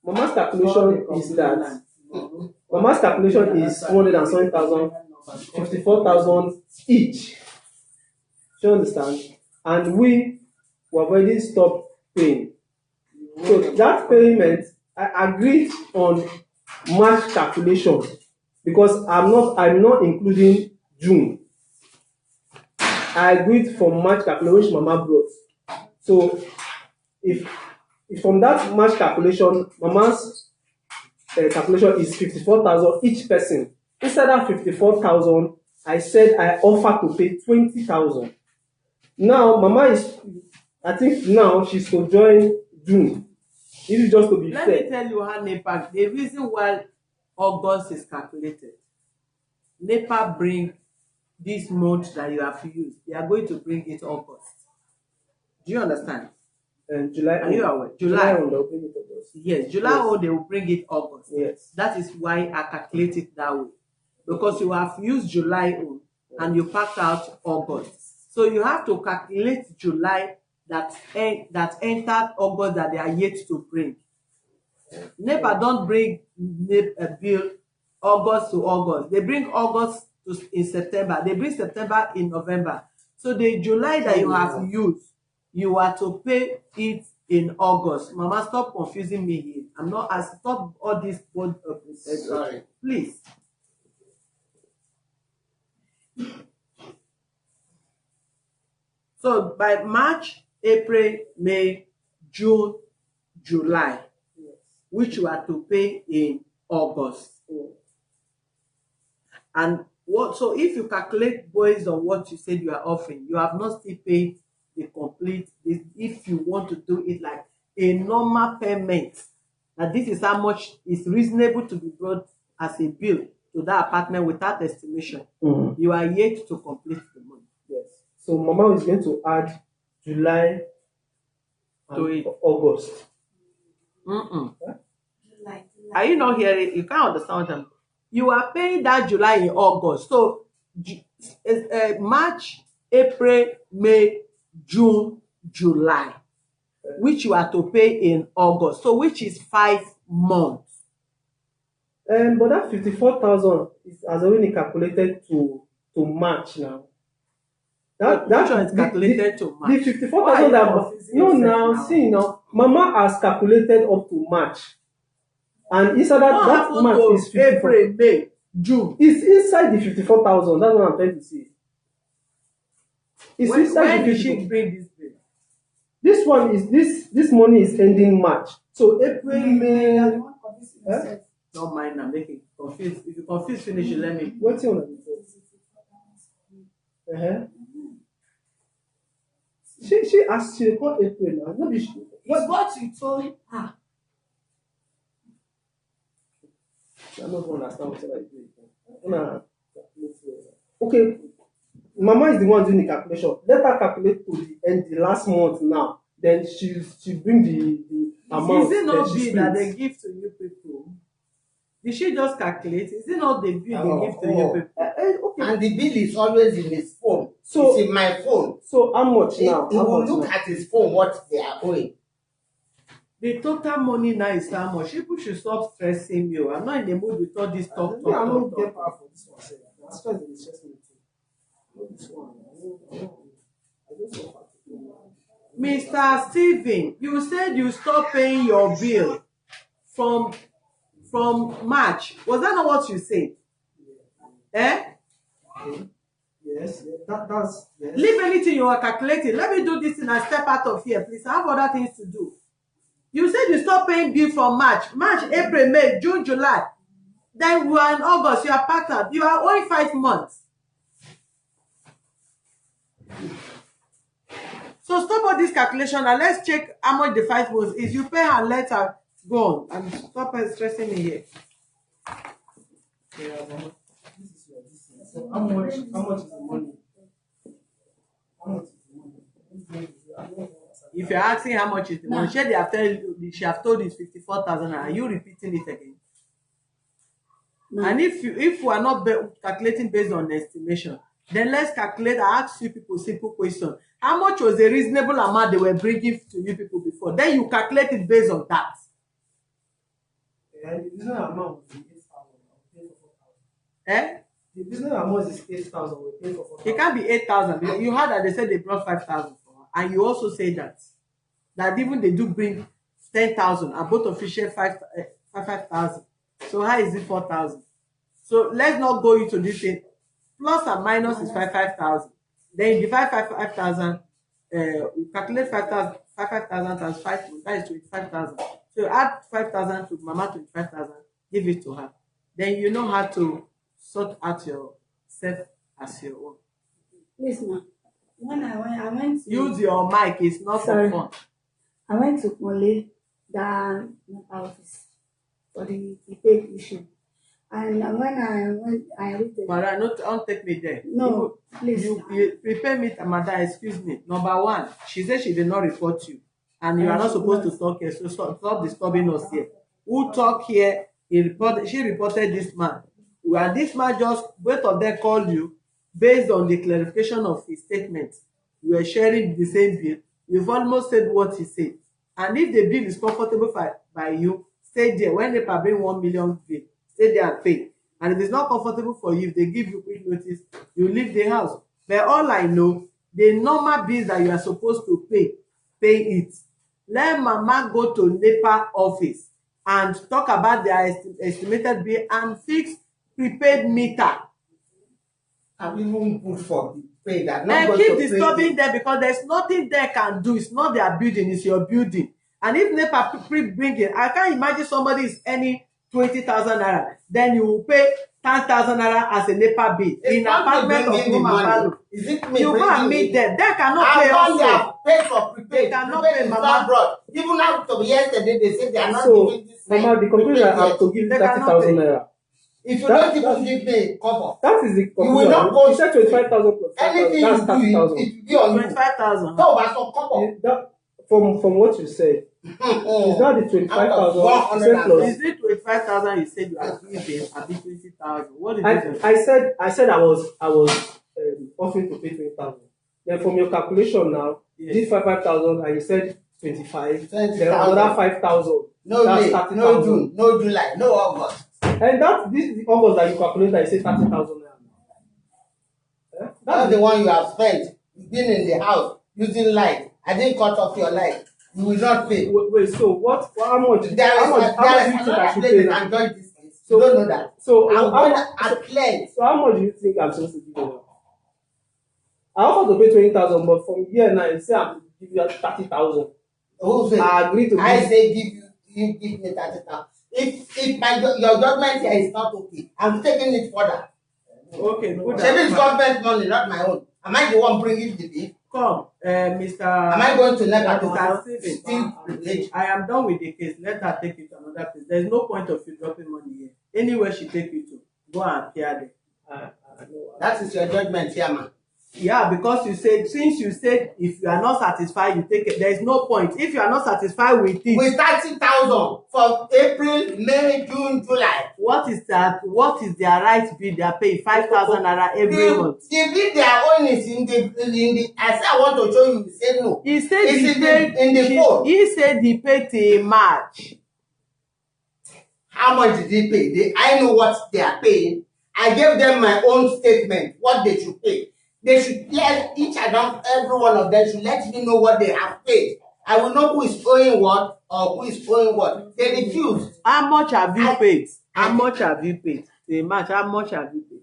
B: Mama's calculation is that Mama's calculation is 200,000, 54,000 each. You understand? And we were already stopped paying. So that payment, I agreed on March calculation because I'm not including June. I agreed for March calculation which Mama brought. So if from that March calculation, Mama's calculation is 54,000 each person. Instead of 54,000, I said I offer to pay 20,000. Now Mama I think now she's to join June. This is just to be
D: Let
B: fair.
D: me tell you how NEPA, the reason why August is calculated. NEPA bring this month that you have used. They are going to bring it August. Do you understand?
B: And July.
D: Are you aware? July.
B: They'll bring it August.
D: Yes, July
B: Yes.
D: they will bring it August.
B: Yes.
D: That is why I calculate it that way. Because you have used July on and you packed out August. So you have to calculate July that entered August that they are yet to bring. NEPA don't bring a bill August to August. They bring August in September. They bring September in November. So the July that you have used, you are to pay it in August. Mama, stop confusing me here. I'm not. I stop all this.
C: Sorry.
D: Please. So by March, April, May, June, July, which you are to pay in August. And what? So if you calculate based on what you said you are offering, you have not still paid the complete. If you want to do it like a normal payment, that this is how much is reasonable to be brought as a bill to that apartment without estimation, you are yet to complete the money.
B: Yes. So Mama is going to add July
D: To
B: and
D: it.
B: August.
D: Huh?
E: July.
D: Are you not hearing? You can't understand them. You are paying that July in August. So March, April, May, June, July, which you are to pay in August. So which is 5 months.
B: But that 54,000 has already calculated to March now.
D: Which one is calculated to March?
B: The 54,000 that no now
D: now.
B: see now Mama has calculated up to March. And inside
D: What
B: that
D: happened
B: March
D: to
B: is 54.
D: April, May, June?
B: It's inside the 54,000. That's what I'm trying to say. It's inside
D: When
B: the
D: did
B: 54.
D: she bring this bill?
B: This one is this money is ending March. So April, May.
D: Don't mind, I'm making confused. If you confuse, finish it. Let me.
B: What's your name? She asked she called April now. No be she.
E: What you told her?
B: I don't understand what I do. Okay, Mama is the one doing the calculation. Let her calculate to the end, the last month now. Then she bring the amount.
D: Is it not
B: then she
D: bill that
B: splits.
D: they give to you people? Did she just calculate? Is it not the bill they give to you people?
B: Okay.
C: And the bill is always in his phone.
B: So-
C: It's in my phone.
B: So how much now?
C: He
B: How
C: will
B: much
C: look
B: now?
C: at his phone what they are owing.
D: The total money now is how much? People should stop stressing me. I'm not in the mood with all this talk.
B: Me, I don't get power for this one. That's stress dey stress me too. Not this one. I just want to
D: Mr. Stephen, you said you stopped paying your bill from March. Was that not what you said? Eh?
B: Yes, that's yes.
D: Leave anything you are calculating. Let me do this thing and step out of here, please. I have other things to do. You said you stopped paying bill from March, April, May, June, July. Then we are in August. You are packed out. You are only 5 months. So stop all this calculation and let's check how much the 5 months is. You pay and let her go on and stop stressing me here.
B: Yeah, Mama. This is your business. So how much is the money? How much is the money?
D: If you're asking how much is the money, she have told you 54,000. Are you repeating it again? No. And if we are not calculating based on estimation, then let's calculate. I ask you people simple question. How much was a reasonable amount they were bringing to you people before? Then you calculate it based on that.
B: Yeah, the reasonable amount was 8,000.
D: Eh?
B: The business amount is 8,000. We pay for 4,000.
D: It can't be 8,000 because you heard that they said they brought 5,000 for her, and you also say that even they do bring 10,000, and both of you share 5,000. So how is it 4,000? So let's not go into this thing. Plus and minus is 5,000. Then you divide 5,000. You calculate 5,000 times 5. That is 25,000. So you add 5,000 to Mama 25,000. Give it to her. Then you know how to sort out yourself as your own.
E: Please, ma. When I went to
D: Use your mic. It's not
E: Sorry.
D: for fun.
E: I went to Mole, the office for the paid issue. And when I read the
D: Mara, don't take me there.
E: no, please.
D: You prepare me, Mada, excuse me. Number one, she said she did not report you. And you are not supposed to talk here, so stop disturbing us here. Who talk here? She reported this man. And this man just, both of them called you based on the clarification of his statement. You were sharing the same bill. You've almost said what he said. And if the bill is comfortable by you, stay there. When they bring 1 million bill, stay there and pay. And if it's not comfortable for you, if they give you quick notice, you leave the house. But all I know, the normal bills that you are supposed to pay it. Let Mama go to NEPA office and talk about their estimated bill and fix prepaid meter.
C: I've even put for the pay that.
D: They keep disturbing them because there's nothing they can do. It's not their building, it's your building. And if NEPA bring it, I can't imagine somebody is earning 20,000 naira. Then you will pay 10,000 naira as a NEPA bill in apartment of room and value.
C: Is it me?
D: You go and meet them. They cannot pay also.
C: Pay for prepaid.
D: They cannot pay, Mama.
C: Even after yesterday, they said they are not
B: So,
C: giving this.
B: Mama, the conclusion I have to give you
D: They cannot
B: 30,000
D: pay.
B: naira.
C: If you don't even give me a cover,
B: That is the conclusion.
C: will not go-
B: You said 25,000 plus 5,000.
C: anything
B: That's
C: you do,
B: 30,000.
C: it will be on you.
D: 25,000.
C: No, but some cover.
B: That, from what you said, it's not the 25,000. You said plus.
D: Is it 25,000 you said you are giving and be 20,000? What is it?
B: I said I was offering to pay 20,000. Then from your calculation now,
D: Yes.
B: this 5,000 and you said 25.
C: 20,000.
B: Then another 5,000.
C: No
B: That's
C: May,
B: 30,000.
C: no June, no July, no August.
B: And this is the August that you calculate that you say 30,000 naira.
C: That's
B: That's
C: the one you have spent. You've been in the house using light. I didn't cut off your light. You will not pay.
B: wait. So how much?
C: There is
B: how much do you think I
C: another
B: should
C: place
B: pay
C: that
B: now?
C: can join this case.
B: So-
C: You don't know that.
B: So
C: I'm
B: how
C: going
B: much?
C: to clear.
B: So how much do you think I'm supposed to give you now? I offer to pay 20,000, but from here now you say I'm to give you 30,000.
C: Who say?
B: I agree to
C: I
B: give.
C: say you give me 30,000. If your judgment here is not okay, I'm taking it further.
D: Okay, good.
C: Maybe it's government money, not my own. Am I the one bringing the bill?
D: Come, Mr.
C: Am I going to NEPA to
D: Mr. Steven,
C: steal privilege?
D: I am done with the case. Let her take it to another place. There is no point of you dropping money here. Anywhere she take you to, go and appear there.
C: That is your judgment here, man.
D: Yeah, because since you said if you are not satisfied, you take it. There is no point. If you are not satisfied with it,
C: With 30,000 for April, May, June, July.
D: what is that? What is their right bill? They are paying 5,000 naira every month.
C: The bill their own is in the. I said I want to show you. You say no.
D: He said
C: It's
D: he paid.
C: in the phone.
D: He said he paid till March.
C: How much did they pay? I know what they are paying. I gave them my own statement, what they should pay. They should let each and every one of them should let me know what they have paid. I will know who is owing what or who is owing what. They refused.
D: How much have you paid? How much have you paid? Till March, how much have you paid?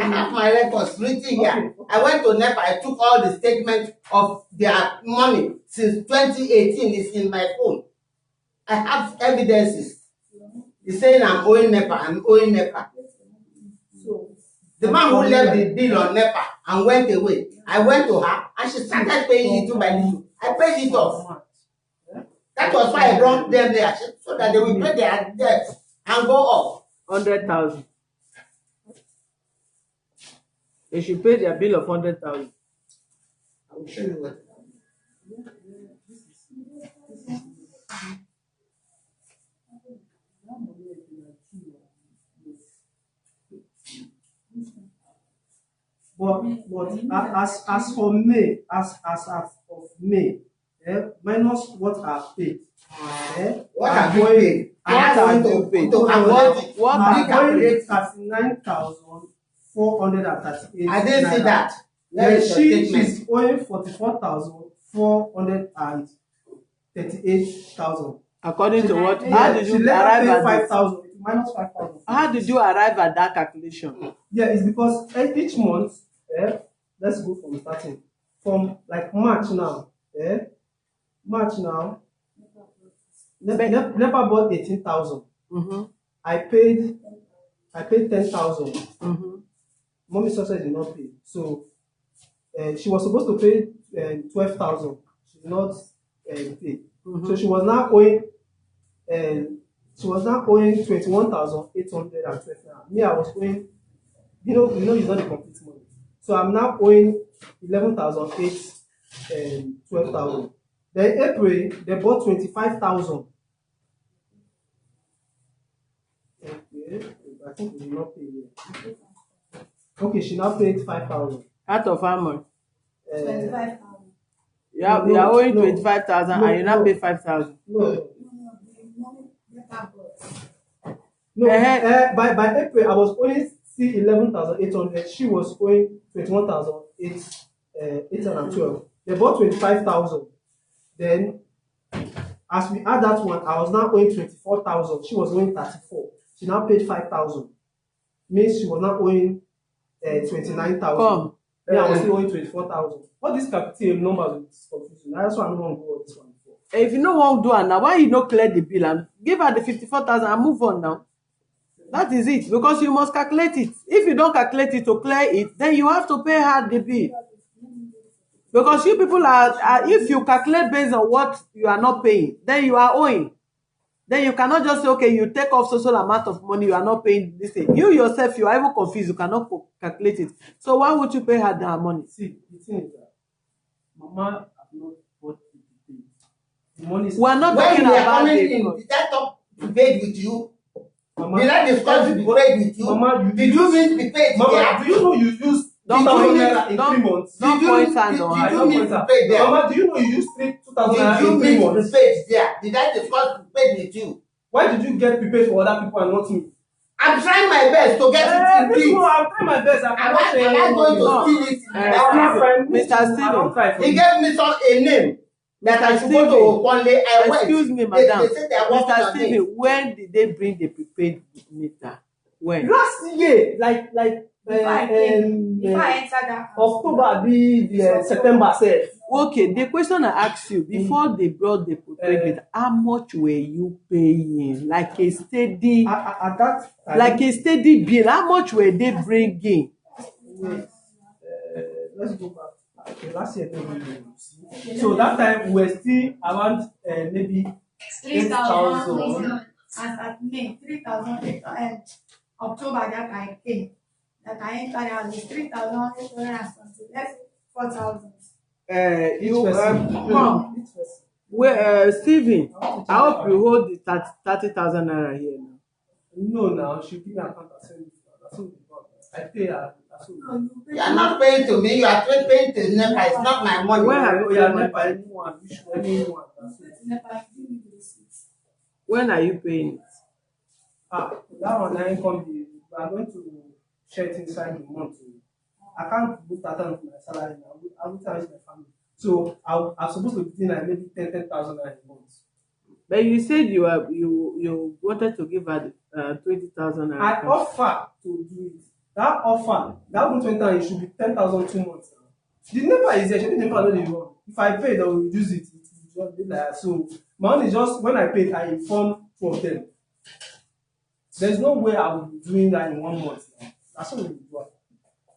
C: I have my records written here. I went to NEPA. I took all the statements of their money since 2018. It's in my phone. I have evidences. He's saying I'm owing NEPA. I'm owing NEPA. The man who left the bill on NEPA and went away, I went to her and she started paying little by little. I paid it off. That was why I brought them there so that they will pay their debts and go off.
D: 100,000. They should pay their bill of 100,000.
C: I will show you what.
B: But as for May, as of May, minus what I've paid,
C: What
B: I'm
C: have you
B: going-
C: paid? I asked
D: have
C: him
D: you paid?
C: to calculate it.
D: What
C: Did he
D: have you
C: calculate it?
B: 39,438.
C: I didn't see that. Where
B: Then
C: is your statement?
B: she's owing 44,438,000.
D: According to what?
B: Yeah,
D: How did
B: she
D: you
B: later
D: arrive
B: paid
D: at this?
B: 5,000. Minus 5,000.
D: How did you arrive at that calculation?
B: Yeah, it's because each month, let's go from starting. From like March now, March now, never bought 18,000.
D: Mm-hmm.
B: I paid 10,000.
D: Mm-hmm.
B: Mommy success did not pay. So she was supposed to pay 12,000. She did not pay.
D: Mm-hmm.
B: So she was now owing 21,812. Me, I was owing, it's not the complete money. So I'm now owing 11,812,000. Then April, they bought 25,000. Okay, I think we did not pay yet. Okay, she now paid 5,000.
D: Out of how much?
E: 25,000.
D: You are owing 25,000 and you now pay 5,000.
B: No.
D: Uh-huh.
B: By April, I was owing 11,800. She was owing 21,812. They bought 25,000. Then, as we add that one, I was now owing 24,000. She was owing 34. She now paid 5,000. Means she was now owing 29,000.
D: Come.
B: Then I was still owing 24,000. What this capital numbers is confusing. That's why I don't want to go on this one before.
D: If you no wan do am now, why you no clear the bill and give her the 54,000 and move on now? That is it, because you must calculate it. If you don't calculate it to clear it, then you have to pay her the bill. Because you people are if you calculate based on what you are not paying, then you are owing. Then you cannot just say, okay, you take off social amount of money, you are not paying this thing. You yourself, you are even confused, you cannot calculate it. So why would you pay her that money?
B: See, the thing is that Mama have not bought the pay. The money is.
D: We are not
C: When
D: talking
C: you were
D: about
C: coming
D: the
C: in, did I talk prepaid with you?
B: Mama,
C: Did I discuss the prepaid with you?
B: Mama,
C: Did you mean prepaid
B: Mama,
C: there?
B: do you know you used
D: Don't
B: 2,000
D: point-
B: naira in 3 months?
D: don't point hands on her.
C: Did you mean prepaid there?
B: Mama, do you know you used 2,000 naira
C: Did you
B: in 3
C: mean
B: months?
C: prepaid there? Did I discuss prepaid with you?
B: Why did you get prepared for other people and not me?
C: I'm trying my best to get it in
B: People,
C: peace.
B: I'm trying my best.
C: Am I going to steal it?
D: Mr. Steven,
C: He gave me a name that I should go to Okonle. I went.
D: excuse me,
C: They
D: madam.
C: said they are working
D: Mr.
C: on
D: Steven,
C: it.
D: when did they bring the prepaid meter? When?
B: Last year, like
E: Before I entered that house.
B: October be the September self.
D: Okay, the question I asked you before they brought the prepaid meter, how much were you paying? Like a steady,
B: At that time,
D: like a steady bill. How much were they bringing?
B: let's go back. Okay, last year, so that time we were still around maybe 8,000.
E: As at May, 3,000 October that I came, that I entered house is 3,800 and something. Let's say 4,000.
D: You come.
B: Each person.
D: Well, Steven, I hope you hold the 30,000 naira here now.
B: No, now she give me account as well. I pay her.
C: You are not paying to me. You are paying to NEPA. It's not my money.
D: Where have you
B: Yeah,
D: paid
B: never
D: money?
B: anyone. You should anyone.
D: When are you paying it?
B: That one I income. We are going to share it inside the month. I can't book that out of my salary now. I will tell my family. So I'm supposed to be like maybe 10,000 a month.
D: But you said you wanted to give her 20,000
B: I
D: naira.
B: offer to do it. That offer, that 20,000, it should be 10,000 2 months now. The NEPA is there. She never know the one. If I pay, they will reduce it. It will just be like that. So my own is just when I paid, I inform 2 of them. There's no way I will be doing that in 1 month now. That's what we do.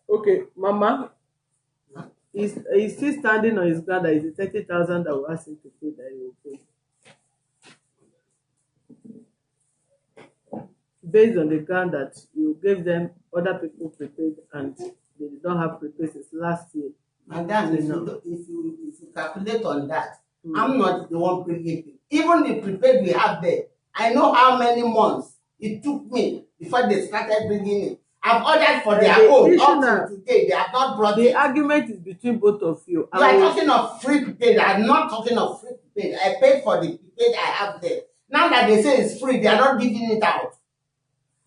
D: Okay, Mama, he's still standing on his ground that it's the 30,000 that we asked him to pay that he will pay. Based on the ground that you gave them other people prepaid and they don't have prepaid since last year.
C: Madam, if you calculate on that, I'm not the one bringing it. Even the prepaid we have there, I know how many months it took me before they started bringing it. I've ordered for their own up to today. They have not brought
D: The
C: it.
D: argument is between both of you.
C: You are talking of free prepaid. I'm not talking of free prepaid. I paid for the prepaid I have there. Now that they say it's free, they are not giving it out.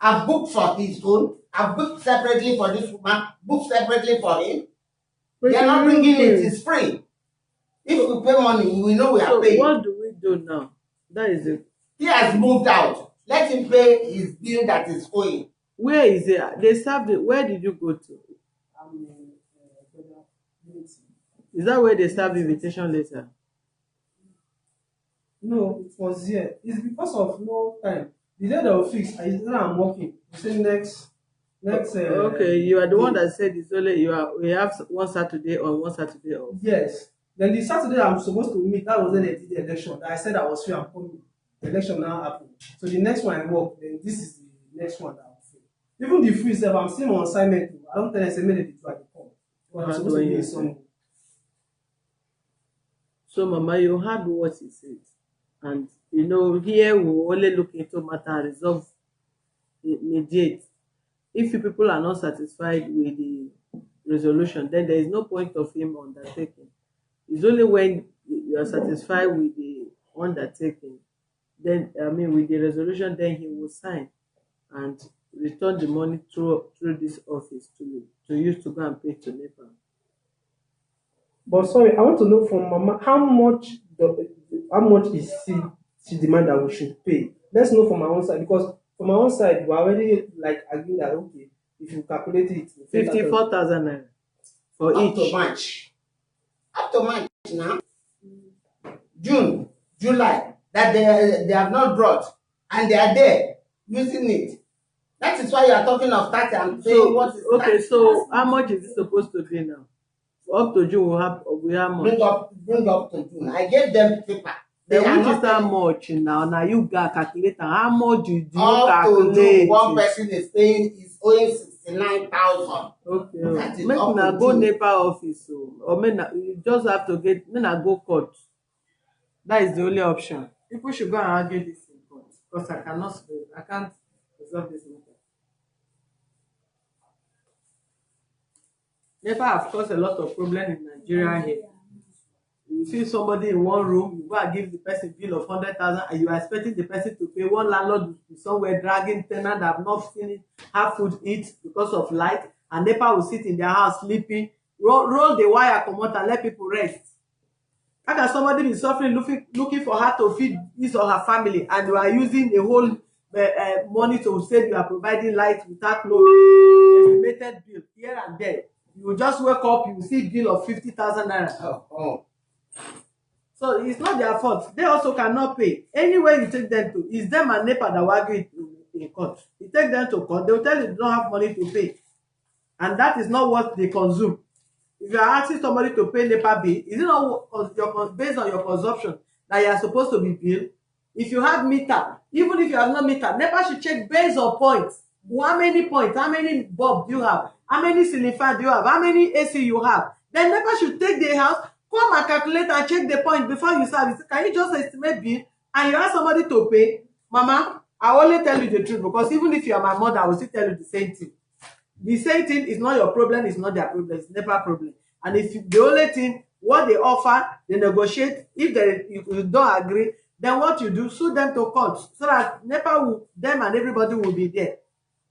C: I've booked for his own. I've booked separately for this woman, booked separately for him. They are not bringing it. It's free. If we pay money, we know we are paying.
D: What do we do now? That is it.
C: He has moved out. Let him pay his bill that is owing.
D: Where is it? They served it. Where did you go to? Is that where they served the invitation letter?
B: No, it was here. It's because of no time. The day they will fix, I said I'm working. You say next.
D: Okay, you are the one that said it's only we have one Saturday on, one Saturday off.
B: Yes. Then the Saturday I'm supposed to meet, that was when they did the election. I said I was free, I'm coming. The election now happened. So the next one I work, then this is the next one that I'm free. Even the free stuff, I'm still on assignment. I don't tell them, say, maybe they do at the call. But I'm supposed to be in some.
D: So, Mama, you heard what he said. And, here we only look into matter and resolve immediate. If you people are not satisfied with the resolution, then there is no point of him undertaking. It's only when you are satisfied with the undertaking, then with the resolution, then he will sign and return the money through this office to use to go and pay to NEPA.
B: But sorry, I want to know from Mama how much is she demand that we should pay? Let's know from my own side, because from my own side we already like agreeing that okay, if you calculate it,
D: 54,000 naira for
C: up
D: each.
C: to March. Up to March now. June, July, that they have not brought, and they are there using it. That is why you are talking of 30 and saying what is
D: okay,
C: 30?
D: so how much is it supposed to be now? Up to June we have much.
C: Bring up to June. I gave them paper.
D: Then which is how much now? Now you got calculator. How much do you
C: up
D: calculate?
C: To June, one person is owing 69,000.
D: Okay.
C: That is
D: Make
C: up
D: una
C: to
D: go
C: June.
D: NEPA office, or you just have to get go court. That is the only option. People should go and argue this in court, because I can't resolve this matter. NEPA have caused a lot of problem in Nigeria here. You see somebody in one room, you go and give the person bill of 100,000, and you are expecting the person to pay. One landlord will be somewhere dragging tenant that have not seen it, have food eat because of light, and NEPA will sit in their house sleeping, roll the wire, come out and let people rest. How can somebody be suffering, looking for her to feed his or her family, and you are using the whole money to say you are providing light without no estimated bill here and there? You just wake up, you see bill of 50,000 naira.
C: Oh.
D: So it's not their fault. They also cannot pay. Anywhere you take them to, it's them and NEPA that will argue in court. You take them to court, they will tell you they don't have money to pay. And that is not what they consume. If you are asking somebody to pay NEPA bill, is it not based on your consumption that you are supposed to be billed? If you have meter, even if you have no meter, NEPA should check based on points. How many points? How many bulb do you have? How many ceiling fan do you have? How many AC you have? Then NEPA should take the house, come and calculate and check the point before you service. Can you just estimate bill and you ask somebody to pay? Mama, I only tell you the truth, because even if you are my mother, I will still tell you the same thing. The same thing is not your problem, it's not their problem, it's NEPA problem. And if the only thing, what they offer, they negotiate. If you don't agree, then what you do, sue them to court, so that NEPA them and everybody will be there.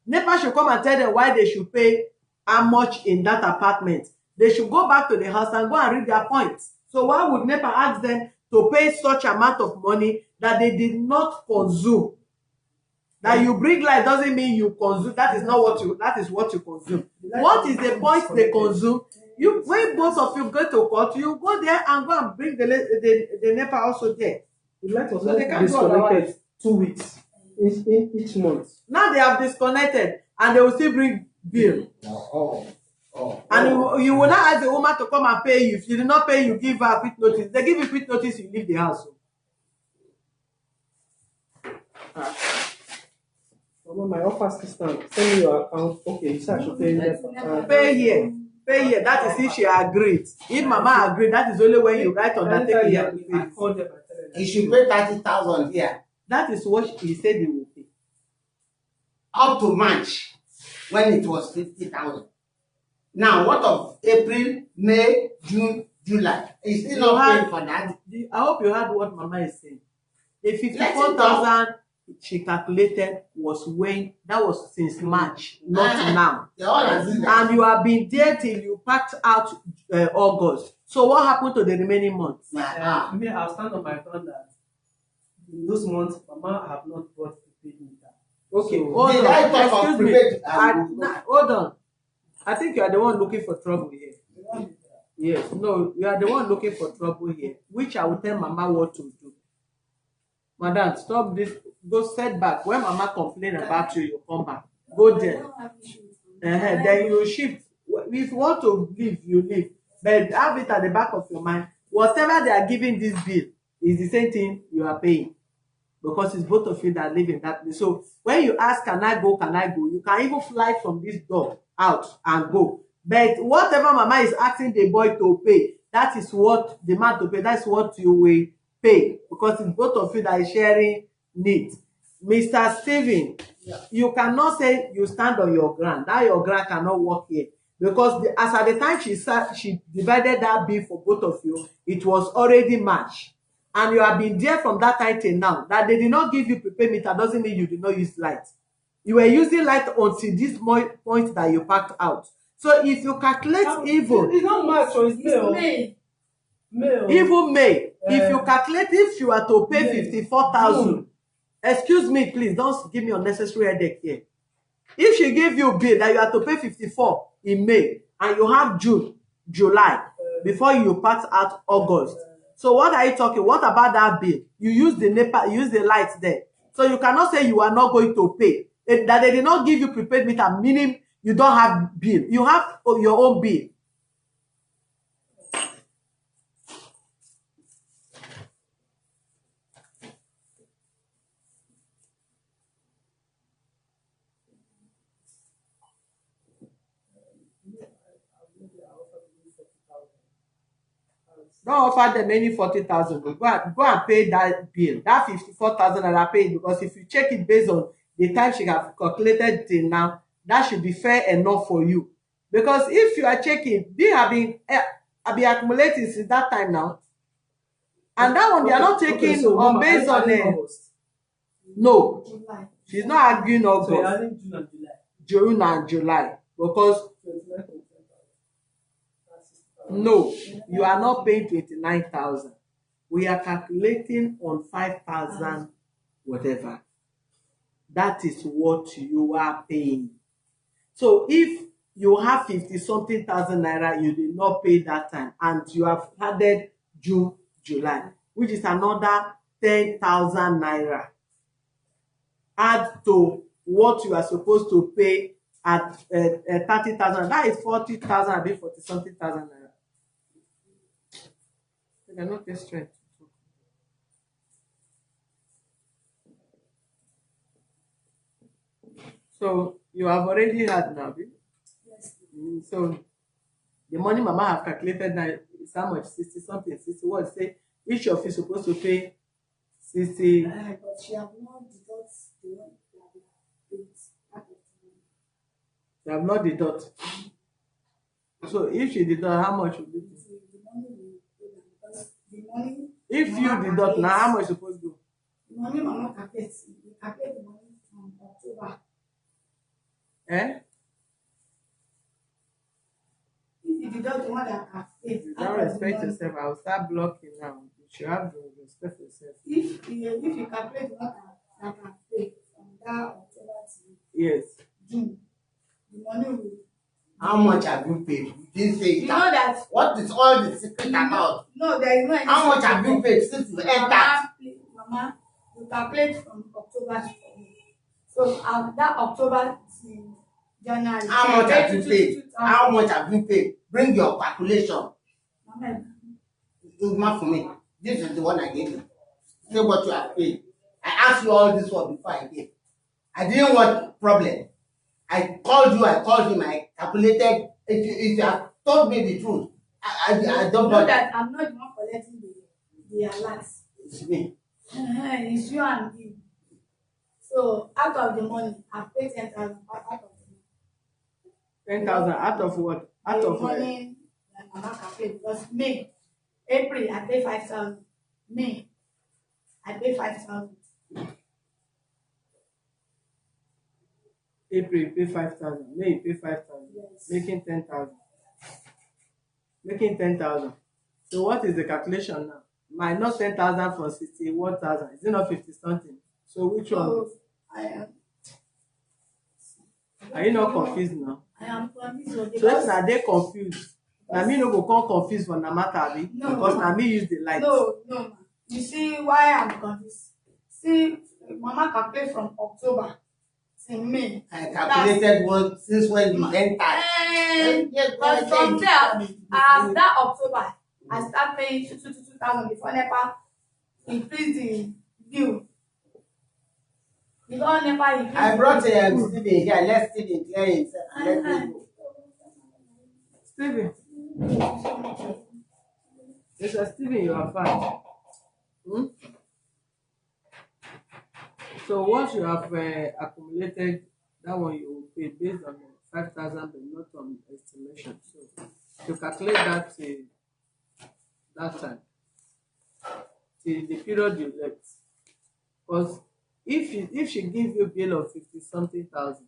D: NEPA should come and tell them why they should pay how much in that apartment. They should go back to the house and go and read their points. So why would NEPA ask them to pay such amount of money that they did not consume? That you bring light doesn't mean you consume. That is what you consume. What is the point they consume? When both of you go to court, you go there and go and bring the NEPA also there.
B: The light was
D: So they can't
B: disconnected 2 weeks each month.
D: Now they have disconnected and they will still bring bill. And you will not ask the woman to come and pay you. If you do not pay, you give her quick notice. They give you quick notice, you leave the house.
B: My offer assistant, send me your account. Okay, you said I should pay
D: Pay here. Pay here. That is if she agreed. If Mama agreed, that is only when you write undertaking here to pay.
B: I called them.
C: He should pay 30,000 here.
D: That is what he said he will pay.
C: Up to March, when it was 50,000. Now, what of April, May, June, July? He's still not paying for that.
D: I hope you heard what Mama is saying. The
C: Let it
D: 54,000 she calculated was when that was since March, not now.
C: They all agree that.
D: And you have been there till you packed out August. So what happened to the remaining months?
B: Me, I'll stand on my ground that in those months, Mama have not bought prepaid meter.
D: Okay,
B: So,
D: hold
C: Did
D: on.
C: I talk of
D: Excuse me.
C: prepaid?
D: Hold on. I think you are the one looking for trouble here. Yes, no, you are the one looking for trouble here, which I will tell Mama what to do. Madam, stop this. Go set back. When Mama complain about you, you come back. Go there. Then you shift. If you want to leave, you leave. But have it at the back of your mind. Whatever they are giving this bill is the same thing you are paying. Because it's both of you that live in that place. So when you ask, can I go? Can I go? You can even fly from this door out and go. But whatever Mama is asking the boy to pay, that is what the man to pay. That's what you will pay, because it's both of you that is sharing need. Mr. Steven, you cannot say you stand on your ground. That your ground cannot work here, because as at the time she divided that bill for both of you, it was already March, and you have been there from that time till now. That they did not give you prepaid meter doesn't mean you did not use light. You were using light until this point that you packed out. So if you calculate even,
B: it's not March, so it's
E: May.
D: even May, if you calculate, if you are to pay 54,000, excuse me, please don't give me unnecessary headache here. If she give you bill that you have to pay 54 in May, and you have June, July before you pass out August, so what are you talking? What about that bill? You use the NEPA, you use the lights there, so you cannot say you are not going to pay. That they did not give you prepaid meter, meaning you don't have bill. You have your own bill. Don't offer them any 40,000. Go and pay that bill. That 54,000 naira paid, because if you check it based on the time she have calculated till now, that should be fair enough for you. Because if you are checking, they have been accumulating since that time now, and that one they are not taking
B: so
D: on based on no.
E: July.
D: She's not arguing August,
B: So you're adding June and July.
D: June and July, because
B: 29,000.
D: no, you are not paying 29,000. We are calculating on 5,000 whatever. That is what you are paying. So if you have 50 something thousand naira, you did not pay that time, and you have added June, July, which is another 10,000 naira. Add to what you are supposed to pay at 30,000. That is 40,000, I mean 40 something thousand naira. You cannot get straight. So you have already had now.
E: Yes.
D: So the money Mama have calculated now is how much? 60 something, 61. Say each of you supposed to pay 60.
E: But she have not deduct the one that we have paid.
D: You have not deduct. So if she deduct, how much will it be?
E: The money we pay them, because the money.
D: If you
E: Mama
D: deduct, now
E: calculates-
D: how much supposed to go?
E: The money Mama calculates, we calculate the money from October.
D: Eh?
E: If you deduct the one that I paid,
D: You
E: out
D: don't
E: of the
D: respect
E: money-
D: yourself. I will start blocking now. You should have to respect yourself.
E: If you calculate the one that I paid from that October to
D: Yes.
E: June, the money will.
C: How much have you paid? You didn't say
E: You
C: it.
E: know that.
C: What is all the secret about?
E: No, there is no any.
C: How much have you paid since you entered?
E: Mama, you calculate from October to so that October to January.
C: How much have you paid?
E: 22,000.
C: How much have you paid? Bring your calculation.
E: Mama,
C: It's not for me. This is the one I gave you. Say what you have paid. I asked you all this one before I came. I didn't want problem. I called you, I called him, I calculated. If you have told me the truth, I don't
E: you know
C: bother.
E: that I'm not the one collecting the alerts.
C: It's me.
E: It's you and him. So out of the money, I paid 10,000 out of the
D: 10,000 out of what? Out
E: the
D: of
E: money that Mama can pay, because May, April I pay 5,000. May I pay 5,000.
D: April you pay 5,000, May you pay 5,000,
E: Yes.
D: making 10,000. Making 10,000. So what is the calculation now? Minus 10,000 from 61,000. Is it not 50 something? So which one?
E: So I am.
D: Are you not confused now?
E: I am confused
D: So if
E: because
D: na dey confused, na me no go come confused for na matter abi?
E: No.
D: Because na me use the light.
E: no, ma. You see why I'm confused? See, Mama calculate from October till May.
C: I calculated one since when you entered.
E: But from there, that October, I start paying 2,000 before NEPA increase the bill. Before NEPA increase.
C: I brought Stephen here. Let Stephen clear himself. Let me go.
D: Stephen. Mr. Stephen, you are fine. So once you have accumulated, that one you will pay based on 5,000 but not on estimation. So you calculate that that time till the period you left. Because if she gives you a bill of 50 something thousand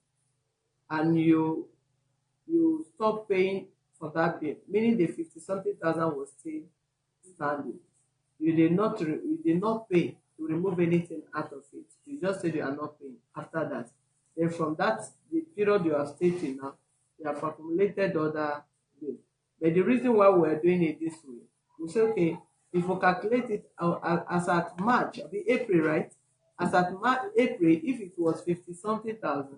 D: and you stop paying for that bill, meaning the 50 something thousand was still standing, you did not pay to remove anything out of it. You just said you are not paying after that. Then from that, the period you are stating now, you have accumulated other bills. But the reason why we are doing it this way, we say, okay, if we calculate it as at March, April, right? As at April, if it was 50 something thousand,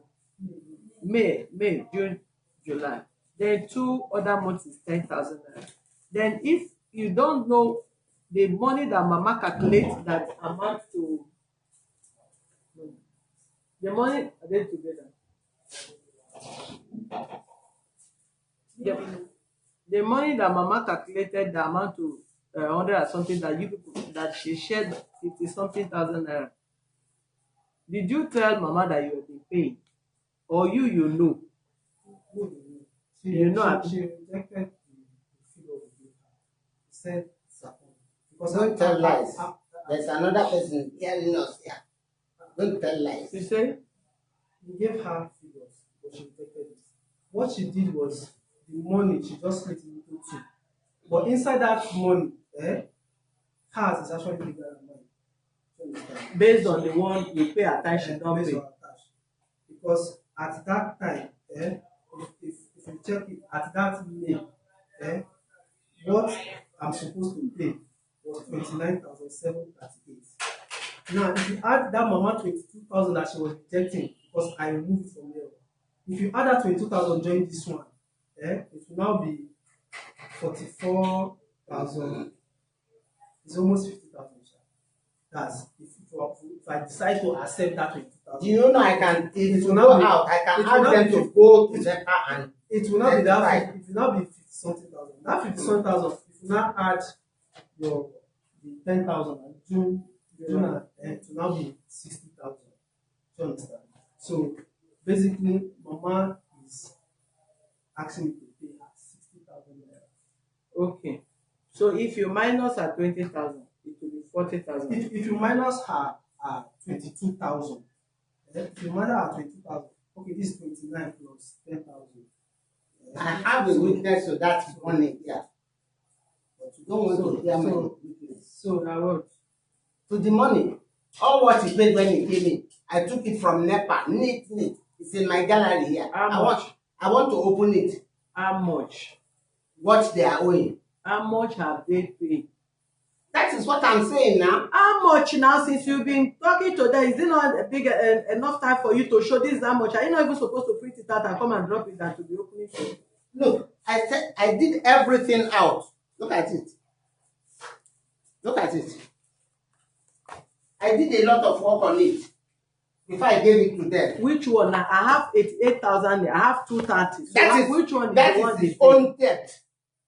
D: May, June, July, then 2 other months is 10,000. Then if you don't know the money that Mama calculates that amount to the money, are they together? The money that Mama calculated the amount to 100 or something that you people that she shared 50 something thousand naira. Did you tell Mama that you were paying, or you know?
B: She rejected the figure of the data. Said disappointed. Because
C: Don't tell lies. There's another person hearing us here. Don't tell lies.
D: You say?
B: He gave her figures, but she rejected it. What she did was the money she just split it into two. But inside that money, hers is actually bigger than mine.
D: Based on the one you pay attention, don't
B: Based
D: pay.
B: on attached. Because at that time, if you check it at that May, what I'm supposed to pay was 29,738. Now, if you add that Mama 22,000 that she was rejecting, because I removed it from there, if you add that 22,000 join this one, it will now be 44,000. It's almost 50,000. That's if I decide to accept that 20,000.
C: Do you know I can, if
B: It will
C: you
B: not
C: go
B: be-
C: out, I can
B: it will
C: ask
B: not
C: them
B: be-
C: to go to NEPA and
B: It will not be that.
C: Right.
B: It will not be 50 something thousand. That 50 something thousand. If you now add the 10,000 and June, it will now be 60,000. Do you understand? So basically, Mama is asking me to pay her 60,000 naira.
D: Okay. So if you minus at 20,000, it will be 40,000.
B: If you minus her 22,000, if you minus her 20,000, okay, this is 29 plus 10,000.
C: I have a witness to that money here. But you don't want to hear my witness.
B: So now what?
C: To the money, all what he paid when he came in, I took it from NEPA, neat. It's in my gallery here.
D: How much?
C: I want to open it.
D: How much?
C: What they are owing.
D: How much have they paid?
C: That is what I'm saying now.
D: How much now, since you've been talking to them, is it not a big enough time for you to show this is how much? Are you not even supposed to print it out and come and drop it and to be opening for you?
C: Look, I said I did everything out. Look at it. Look at it. I did a lot of work on it before I gave it to them.
D: Which one? Now, I have 88,000, I have 230. So
C: That is
D: which one is
C: that
D: the one
C: is
D: they
C: his
D: pay?
C: own debt.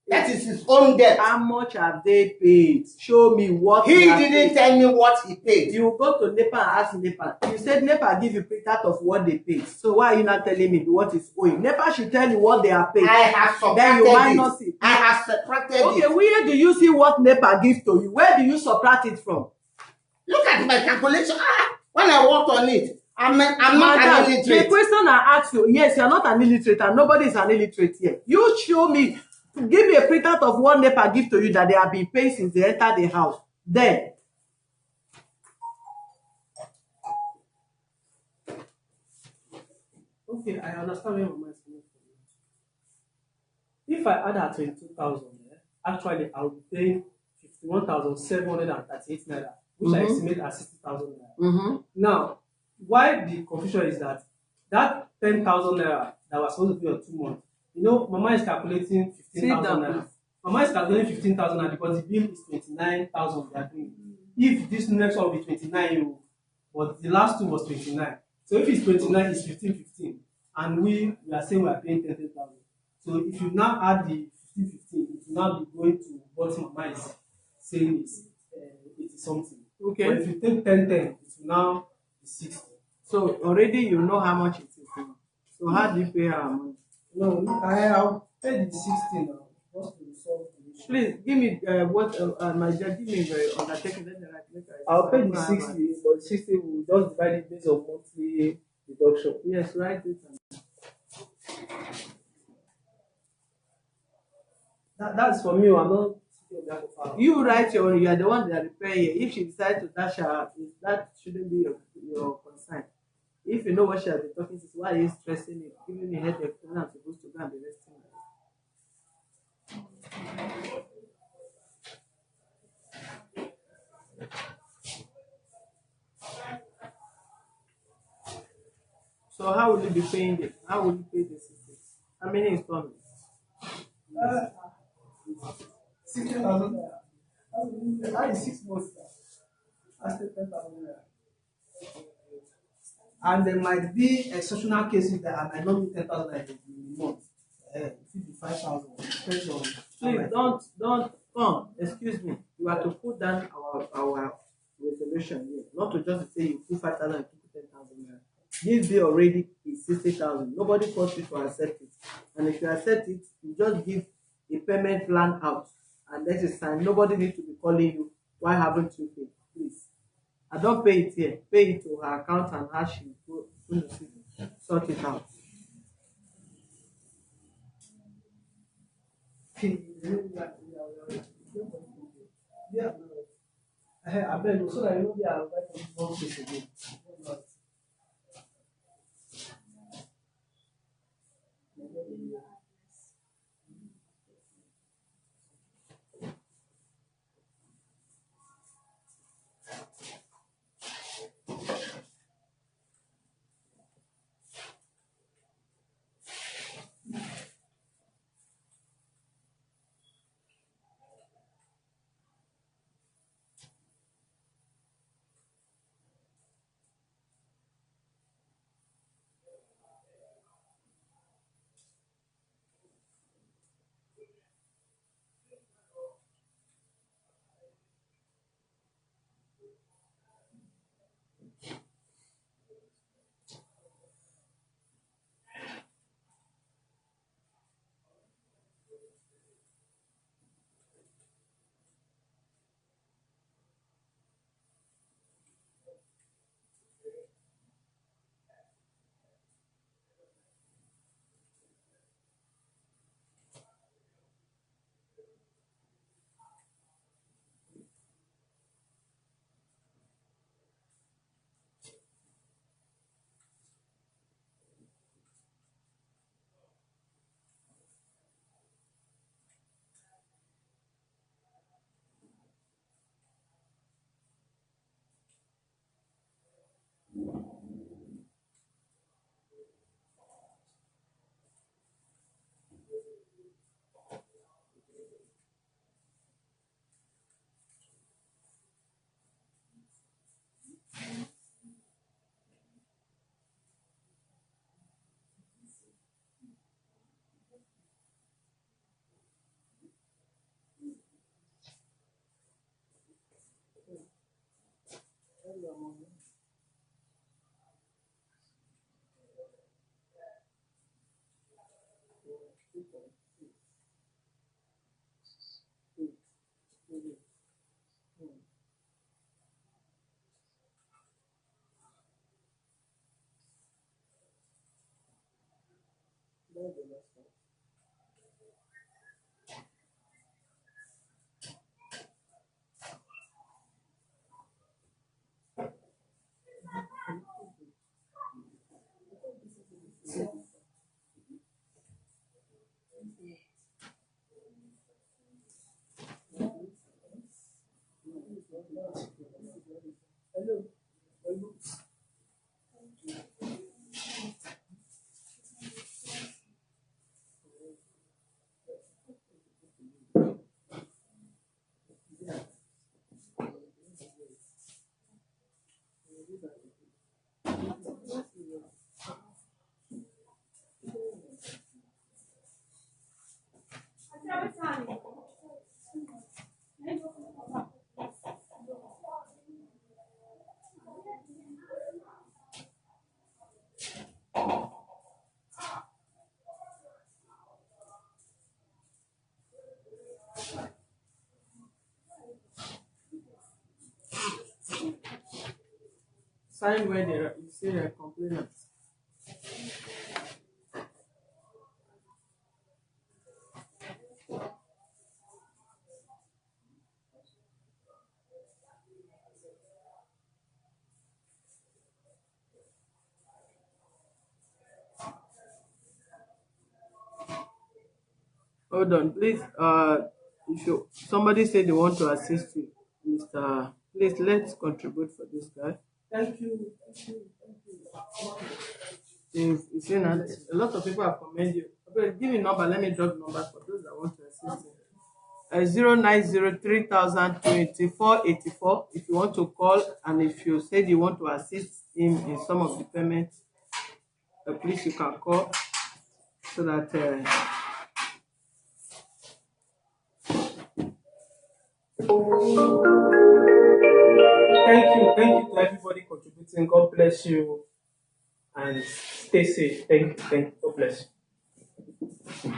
C: That is his own debt.
D: How much have they paid? Show me what
C: He
D: have
C: didn't
D: paid.
C: tell me what he paid.
D: You go to NEPA and ask NEPA. You said NEPA give you printout of what they paid. So why are you not telling me what is owing? NEPA should tell you what they are paid.
C: I have
D: Then you
C: subtracted
D: minus
C: it.
D: it.
C: I have subtracted
D: Okay,
C: it.
D: where do you see what NEPA gives to you? Where do you subtract it from?
C: Look at my calculation. When I worked on it, I'm not an
D: Madam, the
C: illiterate.
D: question I asked you, yes, you are not an illiterate and nobody is an illiterate here. You show me, give me a printout of one NEPA give to you that they have been paying since they entered the house. Then,
B: Okay, I understand where Mama is coming from. If I add her 22,000, actually I will be paying 51,738 naira, which I estimate as 60,000 naira. Now, why the confusion is that 10,000 naira that was supposed to be on 2 months, Mama is calculating 15,000 naira. Mama is calculating 15,000 naira because the bill is 29,000 they are doing. If this next one will be 29, but the last two was 29. So if it's 29, it's 15, and we are saying we are paying 10,000. So if you now add the 15, it will now be going to what Mama is saying is 80 something.
D: okay.
B: But if you take 10, it will now be 60.
D: So already you know how much it is now. So how do you pay her money?
B: No, I'll pay the 60 now. Just to solve the issue.
D: Please give me what my judge give me the undertaking. Then
B: I'll pay the 60, but the 60 will just divide it based on monthly deduction.
D: Yes, write it.
B: That's for me. I'm not sitting on behalf of her.
D: You write your own. You are the one that repair here. If she decides to dash her, that shouldn't be your concern. If you know what she has been talking to, why are you stressing it? Giving me headache when I'm supposed to go and be resting. So how will you be paying it? How will you pay the system? How many installments?
B: 60,000 naira. That is 6 months. That's 10,000 naira. And there might be exceptional cases that I might not be 10,000 naira in a month. It could be 5,000. Depends on.
D: Please don't come. Excuse me. You have to put down our resolution here, not to just say you put 5,000 and put 10,000. This bill already is 60,000. Nobody forced you to accept it, and if you accept it, you just give a payment plan out, and that is signed. Nobody needs to be calling you. Why haven't you paid? Please, I don't pay it here. Pay it to her account and how she go to sort it out.
B: Yeah. I beg, so that you know they are right from one place again.
D: sign where you say they're complainants. Hold on, please. If you somebody said they want to assist you, Mr. Please let's contribute for this guy.
B: Thank you.
D: Is not a lot of people have commended you. Okay, give me a number. Let me drop the number for those that want to assist you. 090302484 if you want to call, and if you said you want to assist him in some of the payments, please you can call so that
B: Thank you to everybody contributing. God bless you and stay safe. Thank you. God bless you.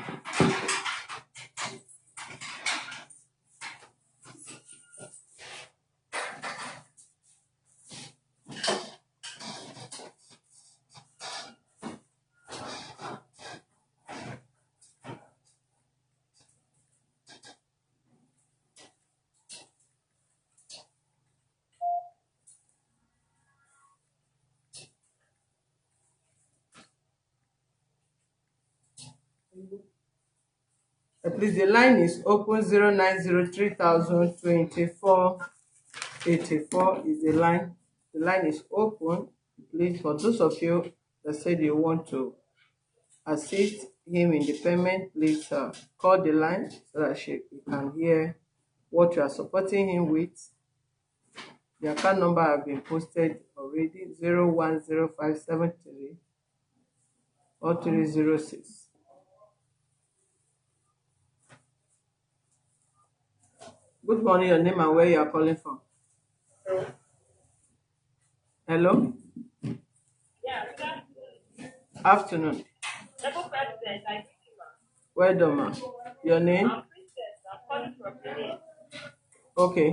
D: please, the line is open. 090302484 is the line. The line is open. Please, for those of you that said you want to assist him in the payment, please call the line so that you can hear what you are supporting him with. The account number have been posted already. 010573 or 306. Good morning, your name and where you are calling from. Hello?
F: Yeah, good
D: Afternoon.
F: Double president, I greet you, ma.
D: Well done, ma. Your name?
F: I'm Princess. I'm calling from Tenant.
D: Okay.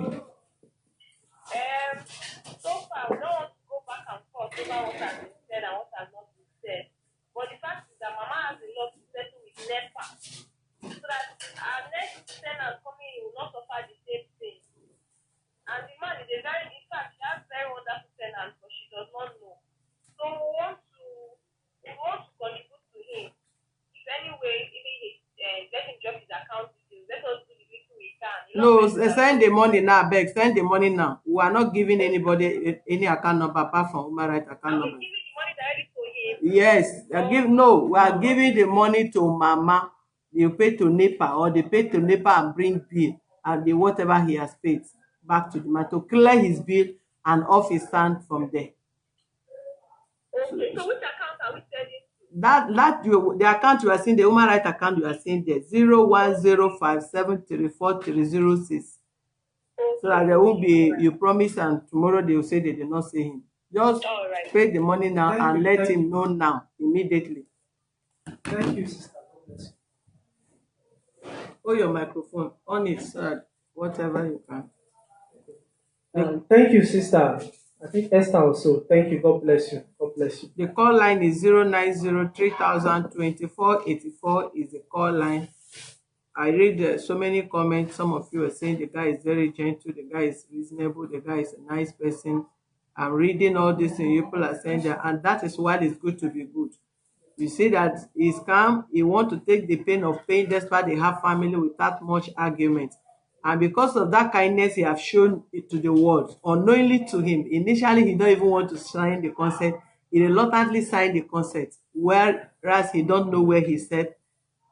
F: So far, we don't want to go back and forth over what has been said and what has not been said. But the fact is that Mama has a lot to settle with NEPA, so that our next tenant coming in will not suffer the same thing. And the man is in fact, she has very wonderful tenants, but she does not know. So we want to contribute to him. If anyway, even let him drop his account details, let us do the little we can.
D: No, send the money now, beg. Send the money now. We are not giving anybody any account number apart from human right account number.
F: Are we giving the money directly to him?
D: Yes, we are giving the money to Mama. You pay to NEPA, or they pay to NEPA and bring bill and the whatever he has paid back to the man to clear his bill and off his stand from there.
F: Okay, so which account are we sending to?
D: The account you are seeing, the human right account you are seeing there, 01057343006. So that there won't be, you promise and tomorrow they will say they did not see him. Just pay the money now and let him know now, immediately.
B: Thank you, sister.
D: Hold your microphone on it, sir. Whatever you can.
B: Thank you, sister. I think Esther also. Thank you. God bless you. God bless you.
D: The call line is 090302484 is the call line. I read so many comments. Some of you are saying the guy is very gentle, the guy is reasonable, the guy is a nice person. I'm reading all this and people are saying that, and that is why it's good to be good. You see that he's calm, he want to take the pain of pain despite they have family without much argument. And because of that kindness he have shown it to the world, unknowingly to him, initially he don't even want to sign the consent. He reluctantly signed the consent, whereas he don't know where his set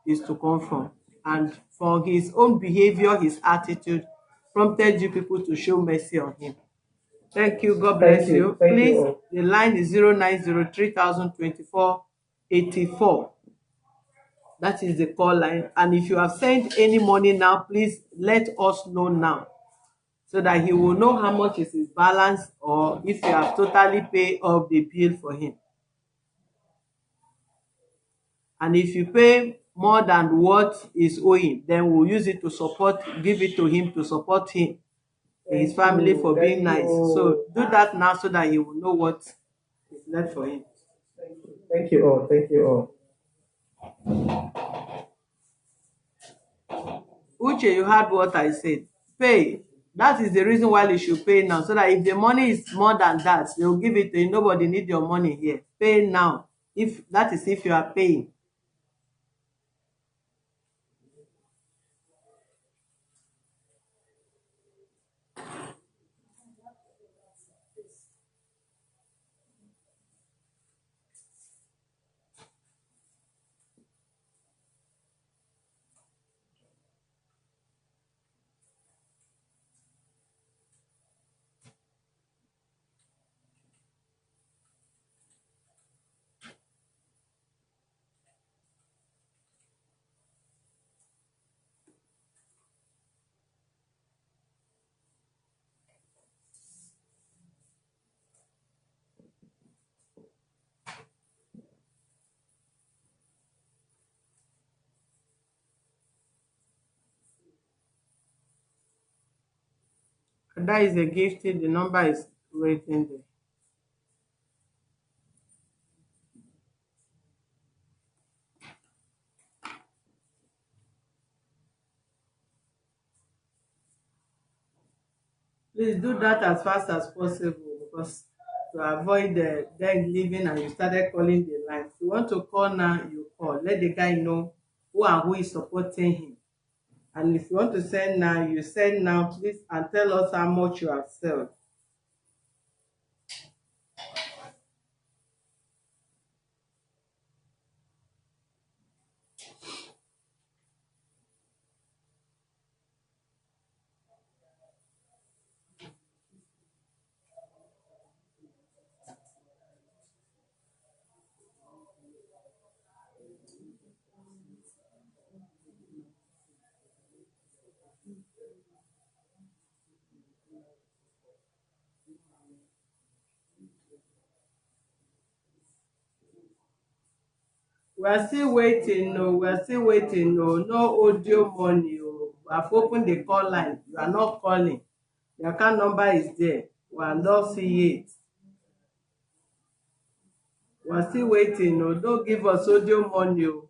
D: is to come from. And for his own behavior, his attitude prompted you people to show mercy on him. Thank you. God bless you. Please, the line is 090302484. That is the call line. And if you have sent any money now, please let us know now, so that he will know how much is his balance, or if you have totally paid off the bill for him. And if you pay more than what is owing, then we'll use it to support, give it to him to support him his
B: Thank
D: family
B: you.
D: for being
B: Thank
D: nice.
B: you.
D: So do that now so that he will know what is left for him.
B: Thank you all. Thank you all.
D: Uche, you heard what I said. Pay. That is the reason why you should pay now. So that if the money is more than that, they will give it to you. Nobody need your money here. Pay now. If that is if you are paying. That is a gift. The number is written there. Please do that as fast as possible because to avoid them leaving and you started calling the line. If you want to call now, you call. Let the guy know who and who is supporting him. And if you want to send now, you send now, please, and tell us how much you have sold. We are still waiting. No, we are still waiting. No, no audio money. Oh. We have opened the call line. You are not calling. The account number is there. We are not seeing it. We are still waiting. No, don't give us audio money. Oh.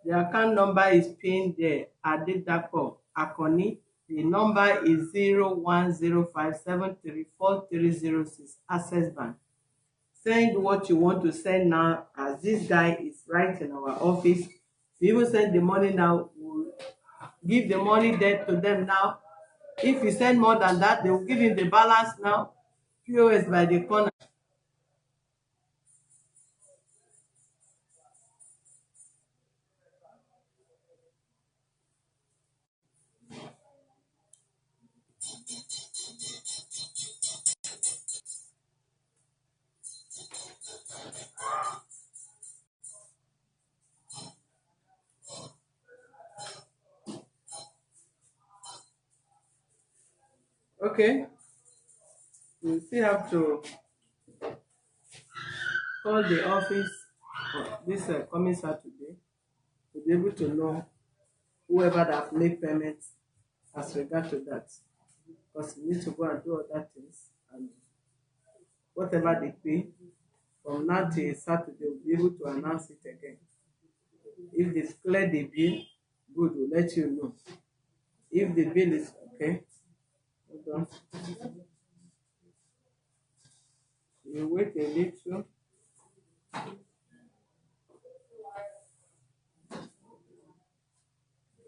D: The account number is pinned there. Adedapo Akoni. The number is 0105734306. Access Bank. Send what you want to send now, as this guy is right in our office. If you even send the money now, we'll give the money there to them now. If you send more than that, they will give you the balance now. POS by the corner. Okay. You still have to call the office for this coming Saturday to be able to know whoever that have made payments as regard to that. Because you need to go and do other things, and whatever they pay from now till Saturday, we'll be able to announce it again. If they clear the bill, good, we'll let you know. If the bill is okay, hold on. You wait a little.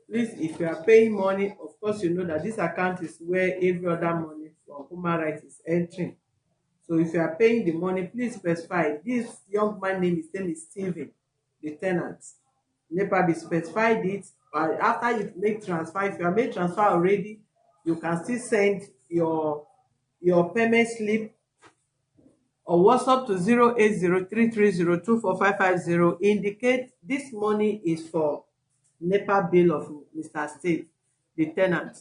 D: Please, if you are paying money, of course you know that this account is where every other money from human rights is entering. So if you are paying the money, please specify. This young man name, his name is Stephen, the tenant. NEPA be specified it. After you make transfer, if you have made transfer already, you can still send your payment slip or WhatsApp to 08033024550. Indicate this money is for NEPA bill of Mr. Steve, the tenant.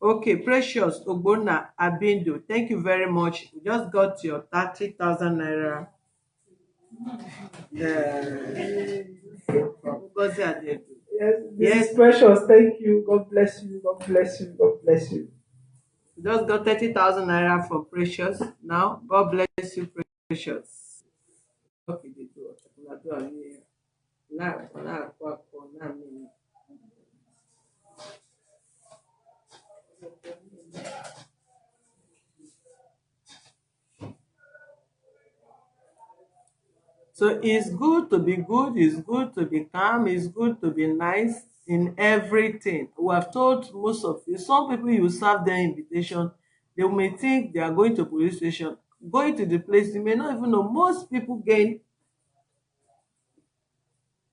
D: Okay, Precious Ogbonna Abindo, thank you very much. We just got your 30,000 naira. Ngozi Adedo.
B: Yes, this
D: Yes,
B: is precious. Thank you. God bless you. God bless you. God bless you.
D: we just got 30,000 naira from Precious. Now, God bless you, Precious. Okay, they do. Una do am here. Na akwa na me. So it's good to be good, it's good to be calm, it's good to be nice in everything. We have told most of you, some people you serve their invitation, they may think they are going to police station. Going to the place, you may not even know. Most people gain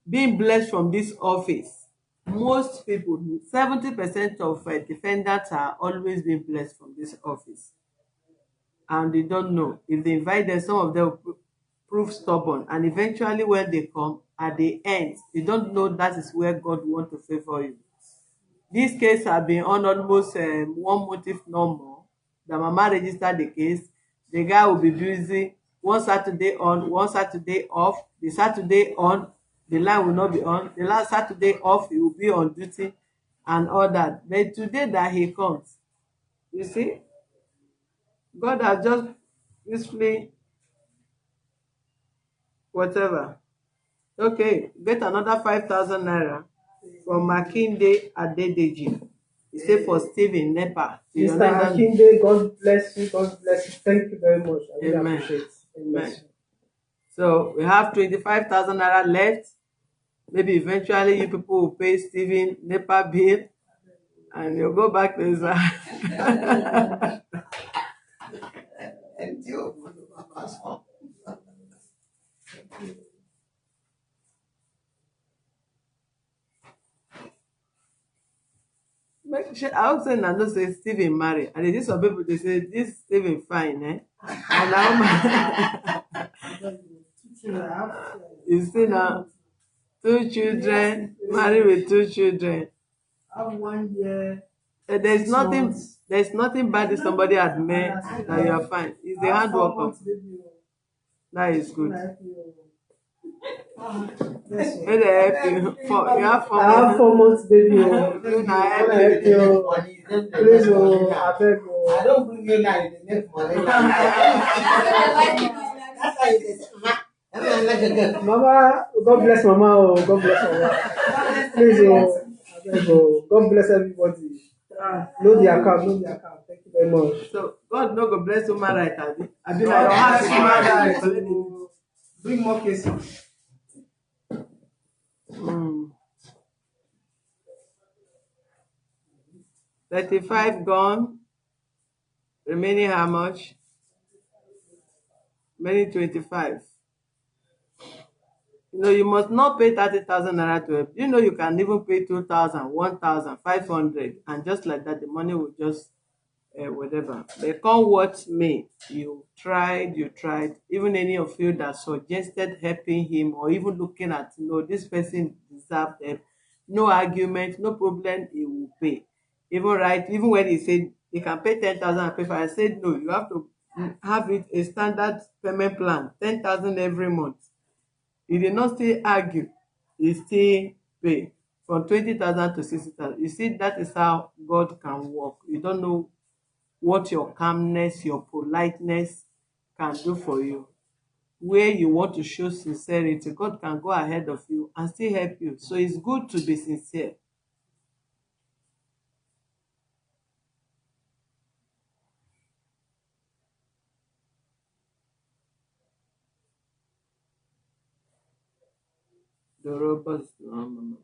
D: being blessed from this office. Most people, 70% of defendants are always being blessed from this office. And they don't know. If they invite them, some of them will prove stubborn. And eventually, when they come, at the end, they don't know that is where God wants to favor you. This case has been on almost 1 month, no more. The mama registered the case. The guy will be busy one Saturday on, one Saturday off. The Saturday on, the line will not be on. The last Saturday off, he will be on duty and all that. But today that he comes, you see, God has just peacefully whatever. Okay, get another 5,000 naira from Makinde Adedeji. He said for Stephen Nepa.
B: Mr. Akinde, God bless you. God bless you. Thank you very much. I really
D: Amen.
B: appreciate it.
D: Amen. So we have 25,000 naira left. Maybe eventually you people will pay Stephen Nepa bill and you'll go back to his Make sure I hope say na know say Stephen marry. And then some people they say this Stephen fine, eh? And now you see now 2 children, married with 2 children.
B: I have 1 year.
D: There's nothing bad if somebody admit that you are fine. It's the hard work of that is good. May they help you. You have 4
B: I have
D: months.
B: 4 months, baby.
D: May na help
B: Wanna help
D: you.
B: you? Please, I beg you.
C: I don't bring you now, you make money. That's why you say, I'm like a girl.
B: Mama, God bless Mama. Oh, God bless Mama. Please, I beg you. God bless everybody. Know the account. Know the account. Thank you very much.
D: So God no go bless human right, abi? Abi na your heart is human right.
B: Bring more cases.
D: 35 gone. Remaining how much? Remaining 25. You must not pay 30,000 naira to help. You can even pay 2,000, 1,000, 500, and just like that, the money will just whatever. But come what may, you tried. Even any of you that suggested helping him or even looking at, this person deserved help. No argument, no problem, he will pay. Even when he said he can pay 10,000 and pay for, I said no, you have to have it a standard payment plan, 10,000 every month. He did not still argue, he still pay from 20,000 to 60,000. You see, that is how God can work. You don't know what your calmness, your politeness can do for you. Where you want to show sincerity, God can go ahead of you and still help you. So it's good to be sincere. The robbers, amen.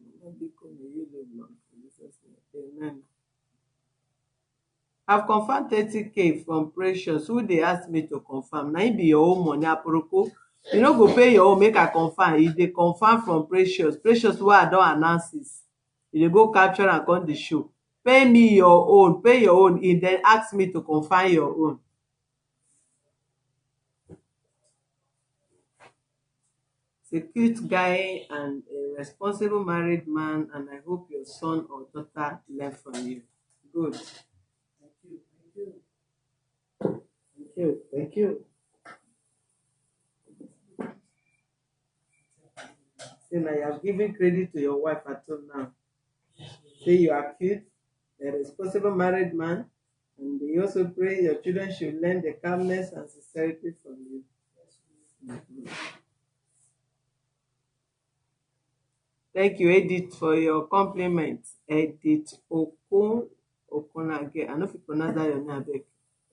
D: I've confirmed 30K from Precious, who they asked me to confirm. Now it be your own money, aproko. You no go pay your own, make I confirm. If they confirm from Precious, Precious wey I don announce this, you dey go capture and come the show. Pay me your own, pay your own. He then ask me to confirm your own. He's a cute guy and a responsible married man, and I hope your son or daughter learn from you. Good.
B: Thank you. Thank you. Thank you.
D: See, now you have given credit to your wife at all now. Say you are cute, a responsible married man, and you also pray your children should learn the calmness and sincerity from you. Thank you, Edith, for your compliment. Edith Okunage. I don't know if you pronounce that your name, abeg.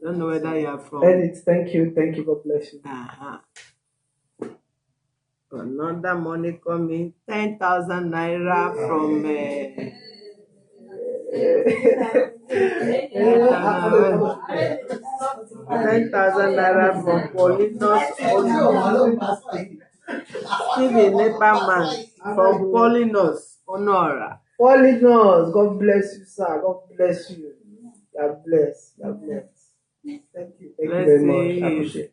D: I don't know whether you are from.
B: Edith, thank you. Thank you. God bless you.
D: Another money coming, 10,000 naira from 10,000 naira from Paulinus Stephen Nepa man from Paulinus Honora.
B: Paulinus, God bless you, sir. God bless you. You are blessed. You are blessed. Thank you. Thank you very much. I appreciate it.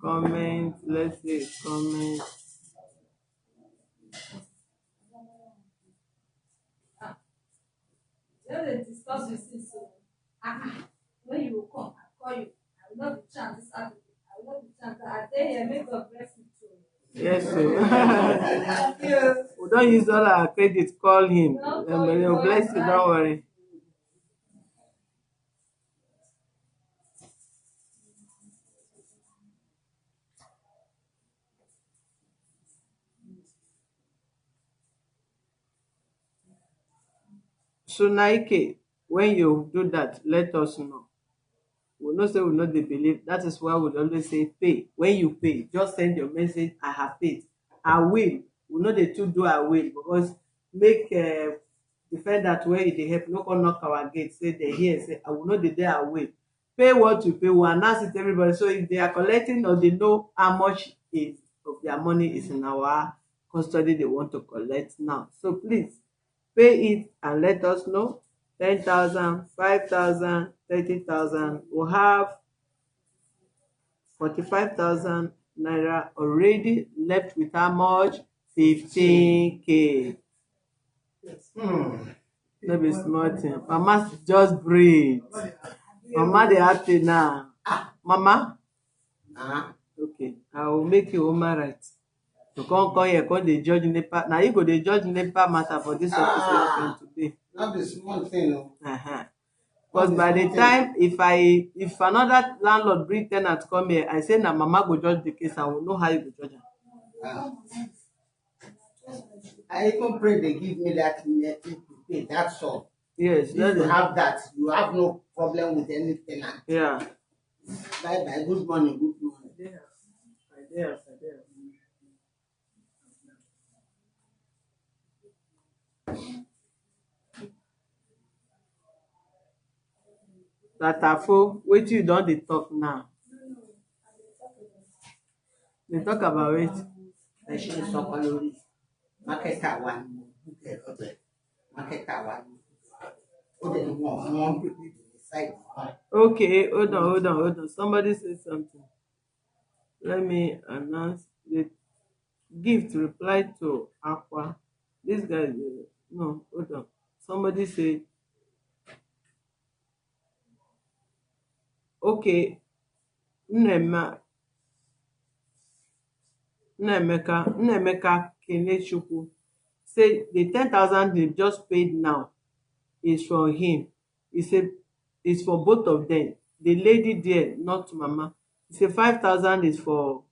D: Comment. Let's see his comment.
G: Discuss with you. So, when you will come, I'll call you. I will not be chant this Saturday. I will not be chant. I tell you, make God bless you too.
D: Yes, sir. We don't use all our credit, call him. And he'll bless you, don't worry. So Nike, when you do that, let us know. We know say we no dey believe. That is why we always say pay. When you pay, just send your message. I have paid. I will. We know dey too do I will because make defendant wey e dey help no come knock our gate say they hear say I will not dey there I will. Pay what you pay. We announce it to everybody. So if they are collecting or they know how much is of their money is in our custody they want to collect now. So please pay it and let us know. 10,000, 5,000, 30,000. We'll have 45,000 naira already left with how much? 15K. No be small thing. Mama just breathe. Mama dey happy now. Mama? Okay, I will make you woman right. To come here, come dey judge NEPA. Now you go dey judge NEPA matter for this office wey open today.
C: Not the small thing, no.
D: Because by the time if another landlord bring tenant come here, I say na mama go judge the case and we know how you go judge am.
C: I even pray they give me that net to pay. That's all.
D: Yes,
C: If you have that, you have no problem with any tenant.
D: Yeah.
C: Bye bye. Good morning. Good morning.
D: Tatafo, wetin you don dey talk now? Dey talk about it.
C: Marketer one. Marketer one.
D: Okay, hold on. Somebody say something. Let me announce the gift reply to Aqua. This guy, no, hold on. Somebody say, okay, Nnemeka Kenechukwu say the 10,000 they just paid now is from him. He said it's for both of them. The lady there, not mama. He said 5,000 is for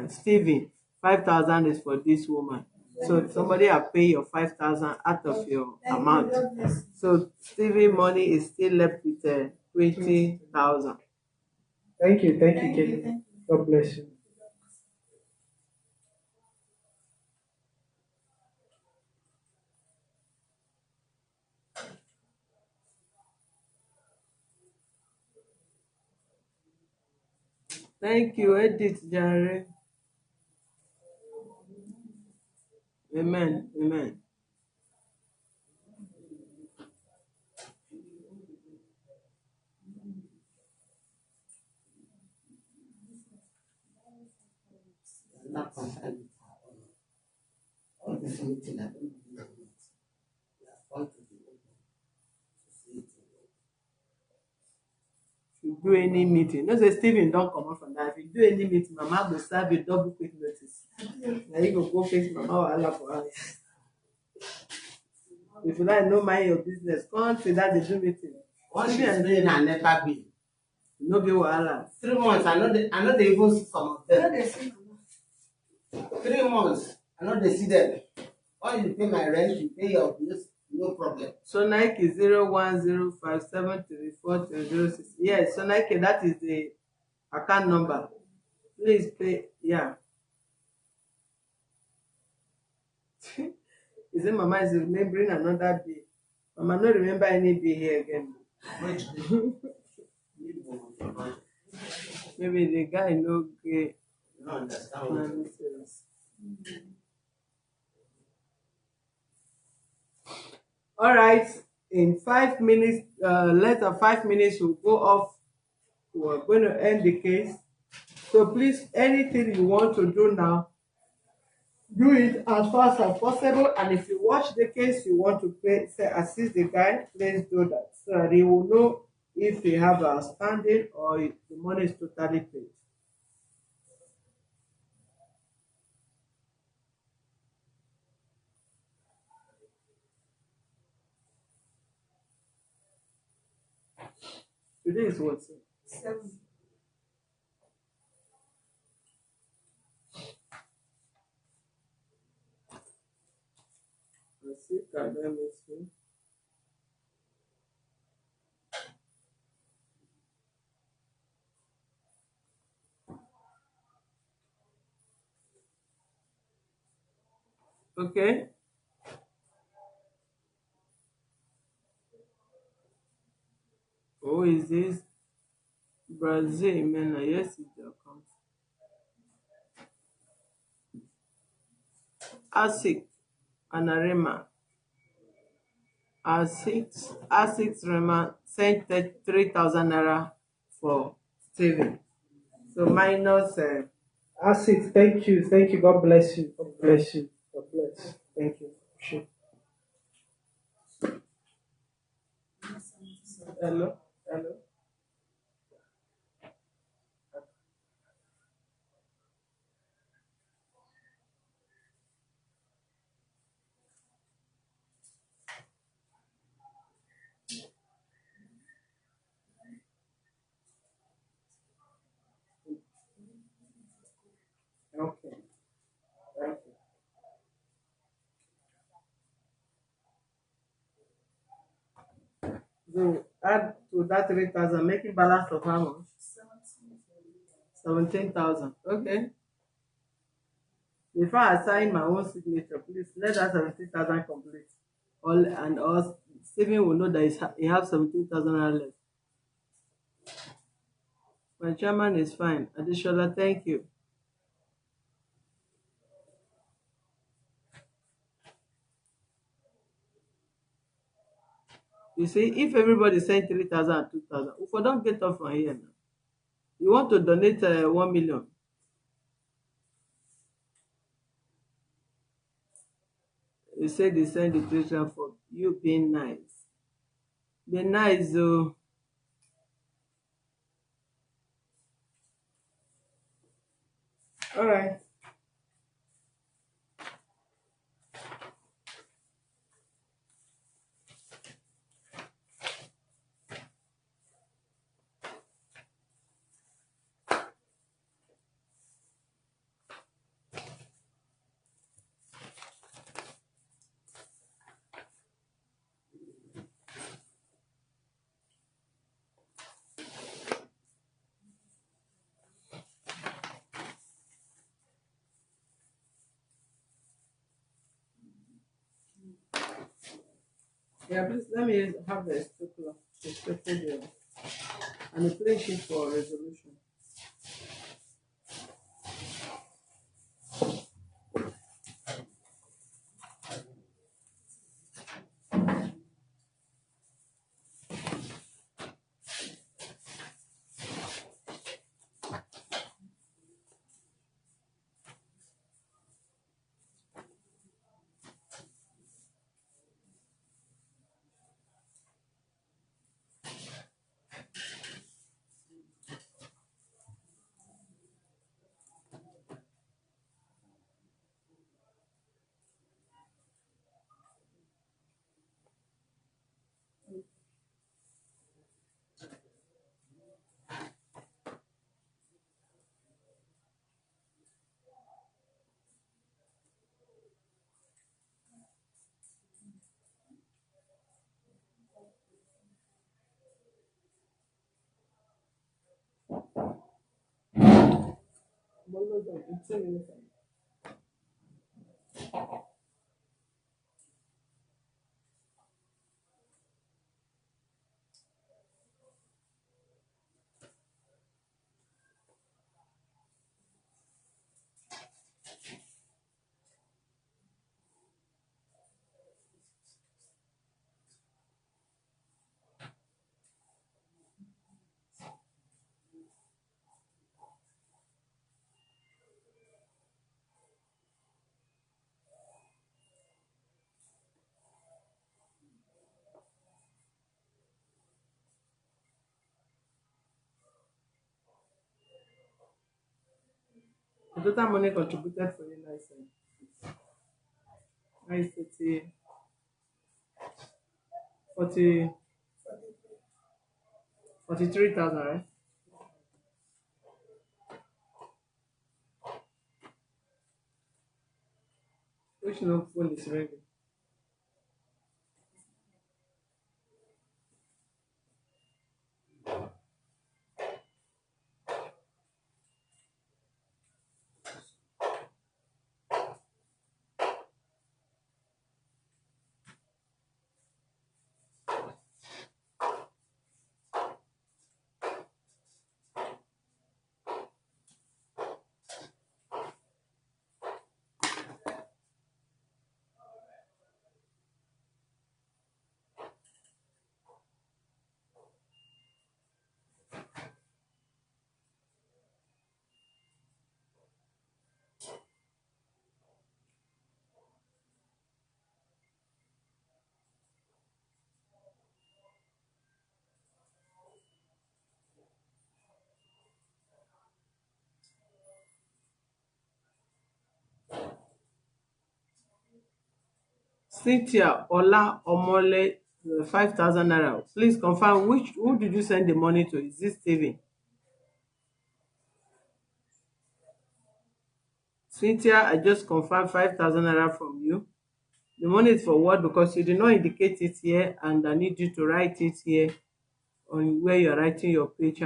D: Stephen. 5,000 is for this woman. So somebody have paid your 5,000 out of your amount. So Stephen money is still left with 20,000.
B: Thank you, Kelly. God bless you.
D: Thank you, Edith Jare. Amen. Amen.
C: I'm not concerned with all this meeting. I don't believe in it. We are going to be open to see it.
D: If you do any meeting, no say Stephen don't come out from that. If you do any meeting, Mama go serve you double quick notice. Now you go face Mama wahala for house. If you like no mind your business, come say that they do meeting.
C: Once she's paying her NEPA bill,
D: No be wahala.
C: 3 months, I know they even see some of
E: No,
C: them.
E: they see Mama.
C: 3 months, I know they see them. Once you pay my rent, you pay your bills, no problem.
D: So Nike 0105734306. Yes, so Nike, that is the account number. Please pay. Yeah. Is it Mama is remembering another bill? Mama no remember any bill here again.
C: Wait,
D: Maybe the guy no get
C: you don't understand what
D: money sales. All right. In 5 minutes, less than 5 minutes, we'll go off. We're going to end the case. So please, anything you want to do now, do it as fast as possible. And if you watch the case, you want to pay, say, assist the guy, please do that. So that he will know if he have outstanding or if the money is totally paid. Today is what?
E: 7.
D: Let's see, let me see. Okay. Who is this? Brazil, man. Yes, it's the account. ASIC, Anarema. ASIC Rema sent 3,000 naira for Steven. So minus.
B: Acid, thank you, thank you. God bless you. God bless you. God bless. Thank you. Sure.
D: Hello? Hello? Okay. Thank you. So add to that 3,000, making balance of how much? 17,000. Okay. Before I sign my own signature, please let that 17,000 complete. All and us Stephen will know that he has 17,000 left. My chairman is fine. Additional, thank you. You see, if everybody send 3,000 and 2,000, if we don't get off from here now, you want to donate 1 million. You say they send the treasure for you being nice. Be nice, though. All right. Yeah, please let me have the stapler and a plain sheet for resolution. Follow them in 2 minutes. The total money contributed for your license. I 30, 40, 43,000, right? Which no phone is ready? Cynthia Ola Omole, 5,000 naira. Please confirm who did you send the money to? Is this Steven? Cynthia, I just confirmed 5,000 naira from you. The money is for what? Because you did not indicate it here, and I need you to write it here on where you're writing your page.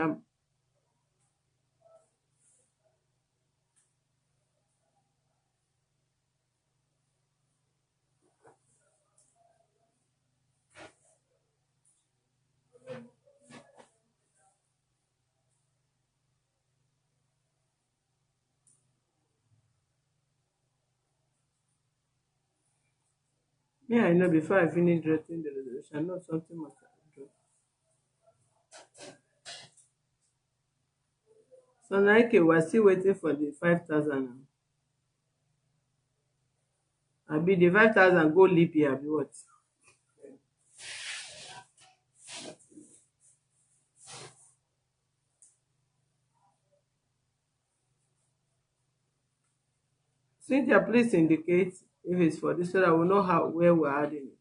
D: Me, I know before I finish writing the resolution, I know something must have dropped. So now, okay, we're still waiting for the 5,000. Abi the 5,000 go leap year, abi what? Cynthia, please indicate if it's for this so that we know where we're adding it.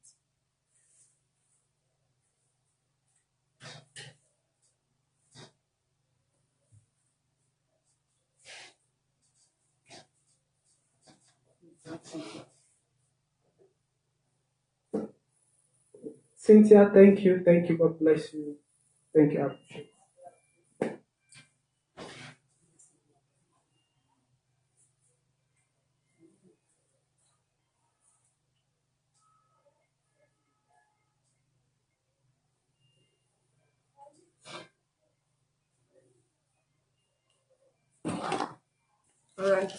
B: Cynthia, thank you. Thank you. God bless you. Thank you. I appreciate it.
D: All right,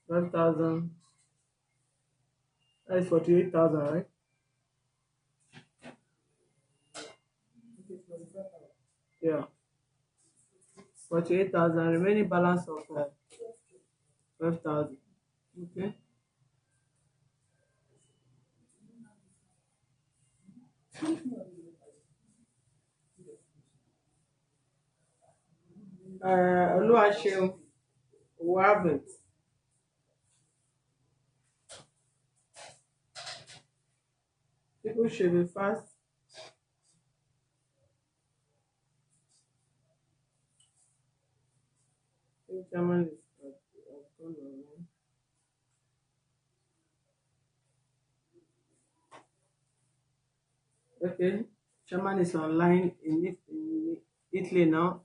D: 5,000. That is 48,000, right? Yeah, 48,000. Remaining balance of 12,000. Okay. Oluwaseun, we have it. People should be fast. I think German is gone online. Okay, Chairman is online in Italy now.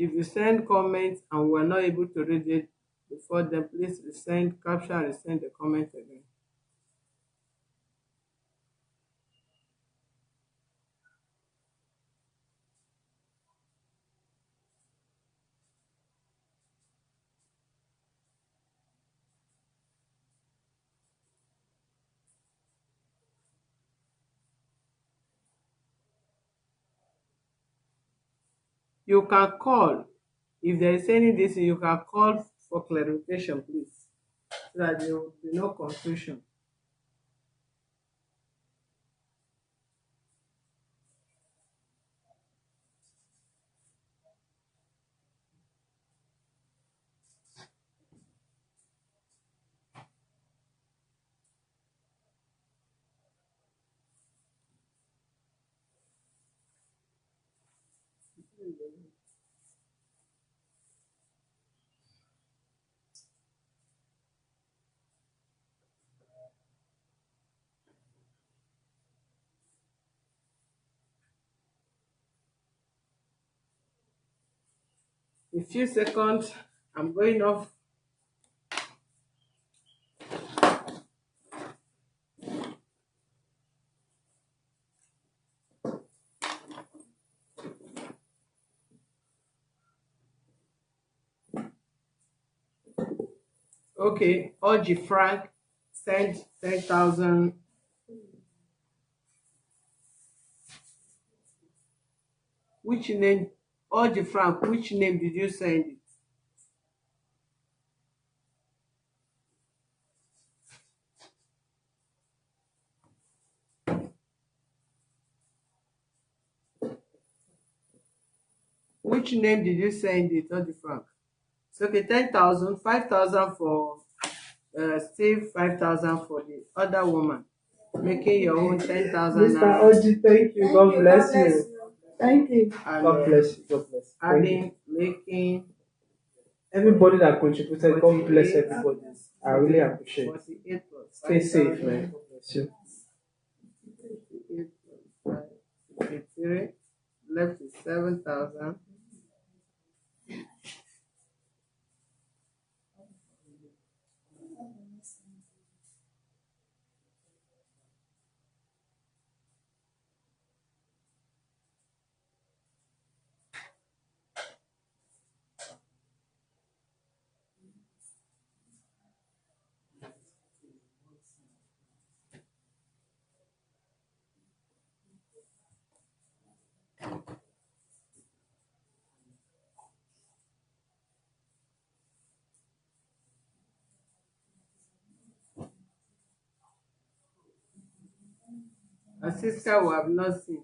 D: If you send comments and we're not able to read it before then, please resend, capture and resend the comment again. You can call. If there is any this, you can call for clarification, please, so that there will be no confusion. In few seconds, I'm going off. Okay, Oji Frank sent 10,000. Which name? Oji Frank, which name did you send it? Which name did you send it, Oji Frank? So, okay, 10,000, 5,000 for Steve, 5,000 for the other woman, making your own 10,000
B: Mr.
D: naira.
B: Oji, thank you. God bless you.
E: Thank you.
D: And
B: God bless you. God bless you. Thank you.
D: adding, making
B: Everybody that contributed, God bless
D: 48,
B: everybody. I really appreciate it.
D: 48 plus
B: Stay safe,
D: 5,000,
B: man. God bless you.
D: 48 plus 5, 53, left is 7,000. A sister we have not seen.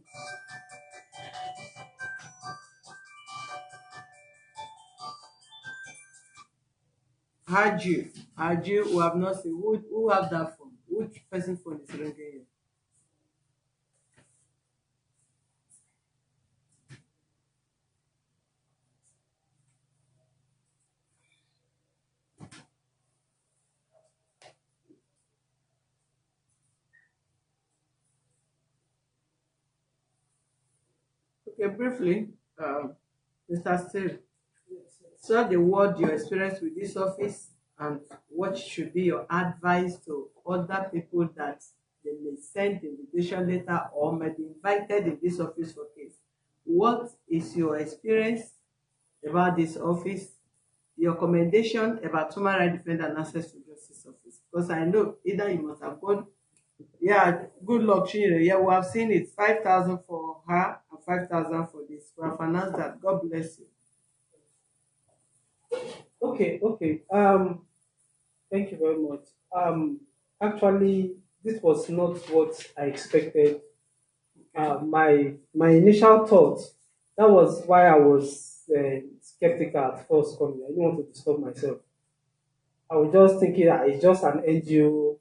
D: Haji, we have not seen. Who have that phone? Which person phone is ringing here? Okay, briefly, Mr. Steve, share the word your experience with this office and what should be your advice to other people that they may send invitation letter or may be invited in this office for case. What is your experience about this office? Your commendation about human rights defender and access to justice office? Because I know either you must have gone. Yeah, good luck, Chinyere. Yeah, we have seen it. 5,000 for her and 5,000 for this. We have announced that. God bless you.
B: Okay. Thank you very much. Actually, this was not what I expected. My initial thought, that was why I was skeptical at first coming. I didn't want to disturb myself. I was just thinking that it's just an NGO,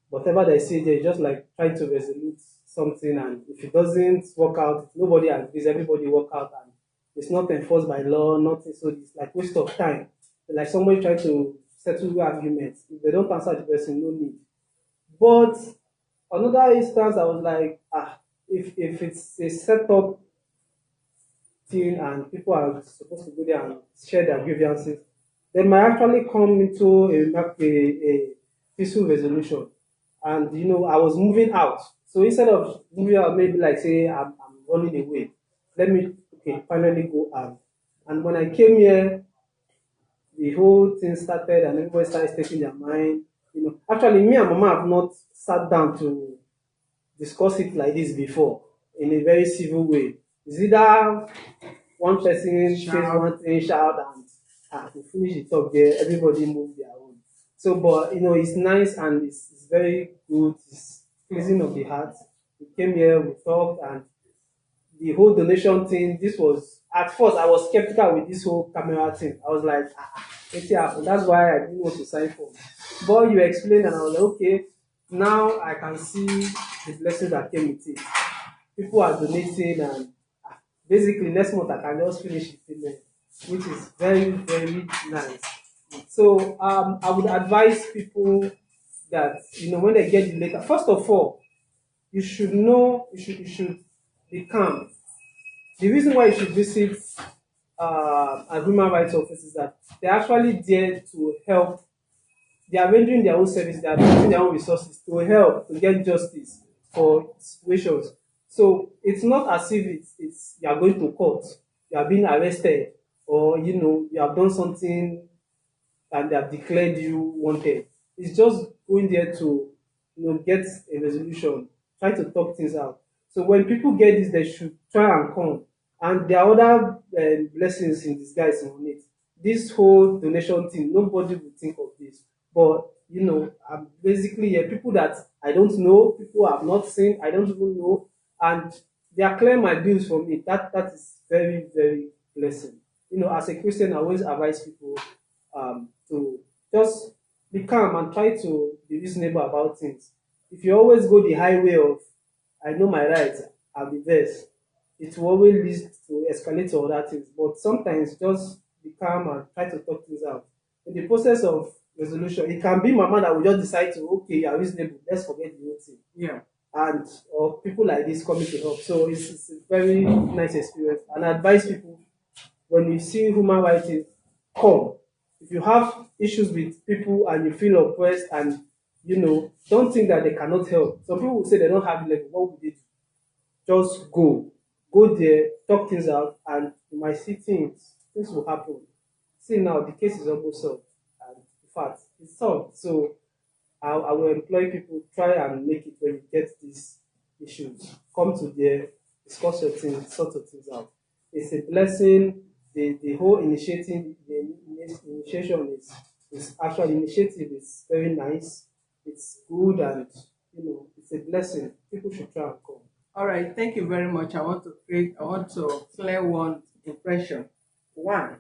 B: whatever they say, they just like try to resolve something, and if it doesn't work out, nobody agrees, everybody work out, and it's not enforced by law, nothing. So it's like waste of time. Like somebody trying to settle arguments. If they don't answer the person, no need. But another instance, I was like, if it's a setup thing and people are supposed to go there and share their grievances, they might actually come into a peaceful resolution. And I was moving out. So instead of moving out, maybe like say I'm running away, let me finally go out. And when I came here, the whole thing started and everybody started taking their mind. Actually, me and Mama have not sat down to discuss it like this before in a very civil way. It's either one person says one thing, shout, and we finish the talk there, everybody move their own. So, but it's nice and it's very good. It's pleasing of the heart. We came here, we talked, and the whole donation thing. This was at first I was skeptical with this whole camera thing. I was like, it happened. That's why I didn't want to sign for. But you explained, and I was like, okay, now I can see the blessings that came with it. People are donating, and basically next month I can just finish the payment, which is very very nice. So I would advise people that when they get the letter, first of all, you should know you should be calm. The reason why you should visit a human rights office is that they're actually there to help. They are rendering their own service, they are using their own resources to help to get justice for situations. So it's not as if it's you are going to court, you are being arrested, or you have done something and they have declared you wanted. It's just going there to get a resolution, try to talk things out. So when people get this, they should try and come. And there are other blessings in disguise on it. This whole donation thing, nobody would think of this. But I'm basically here, people that I don't know, people I've not seen, I don't even know, and they are clearing my bills for me. That is very, very blessing. As a Christian, I always advise people to just be calm and try to be reasonable about things. If you always go the highway of I know my rights, I'll be best, it will always lead to escalate to other things. But sometimes just be calm and try to talk things out. In the process of resolution, it can be mama that will just decide to okay, you are reasonable, let's forget the whole thing.
D: Yeah.
B: And or people like this coming to help. So it's a very nice experience. And I advise people when you see human rights, come. If you have issues with people and you feel oppressed and don't think that they cannot help. Some people will say they don't have level. What would they do? Just go. Go there, talk things out, and you might see things. Things will happen. See now the case is almost solved. And in fact, it's solved. So I will employ people, try and make it when you get these issues. Come to there, discuss your things, sort of things out. It's a blessing. The whole initiation is actually initiative is very nice. It's good and it's a blessing. People should try and come.
D: All right, thank you very much. I want to clear one impression. One,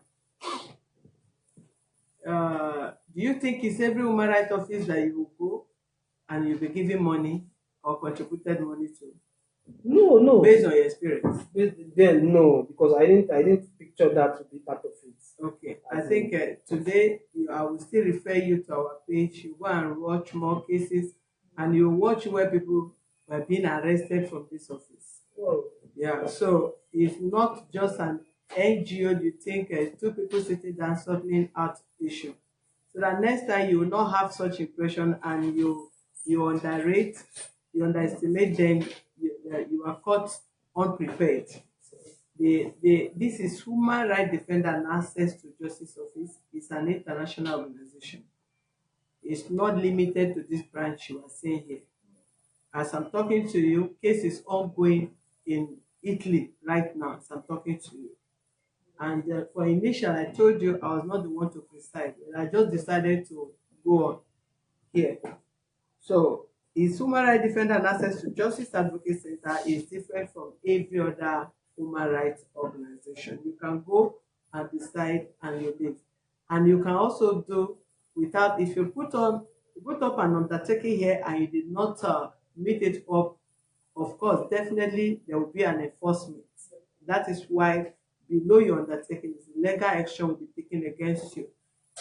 D: do you think it's every human rights office that you will go and you'll be giving money or contributed money to,
B: No.
D: based on your experience?
B: Then no, because I didn't picture that to be part of it.
D: Okay, I think today I will still refer you to our page. You go and watch more cases, and you watch where people were being arrested from this office.
B: Well,
D: Yeah, so it's not just an NGO. You think two people sitting down sorting out issue, so that next time you will not have such impression and you underestimate them. You are caught unprepared. This is Human Rights Defender and Access to Justice Office. It's an international organization. It's not limited to this branch you are seeing here. As I'm talking to you, case is ongoing in Italy right now as I'm talking to you. And for initial, I told you I was not the one to preside. I just decided to go on here. So, his Human Rights Defender and Access to Justice Advocate Center is different from every other human rights organization. You can go and decide and you leave. And you can also do without, if you put up an undertaking here and you did not meet it up, of course, definitely there will be an enforcement. That is why below your undertaking, legal action will be taken against you.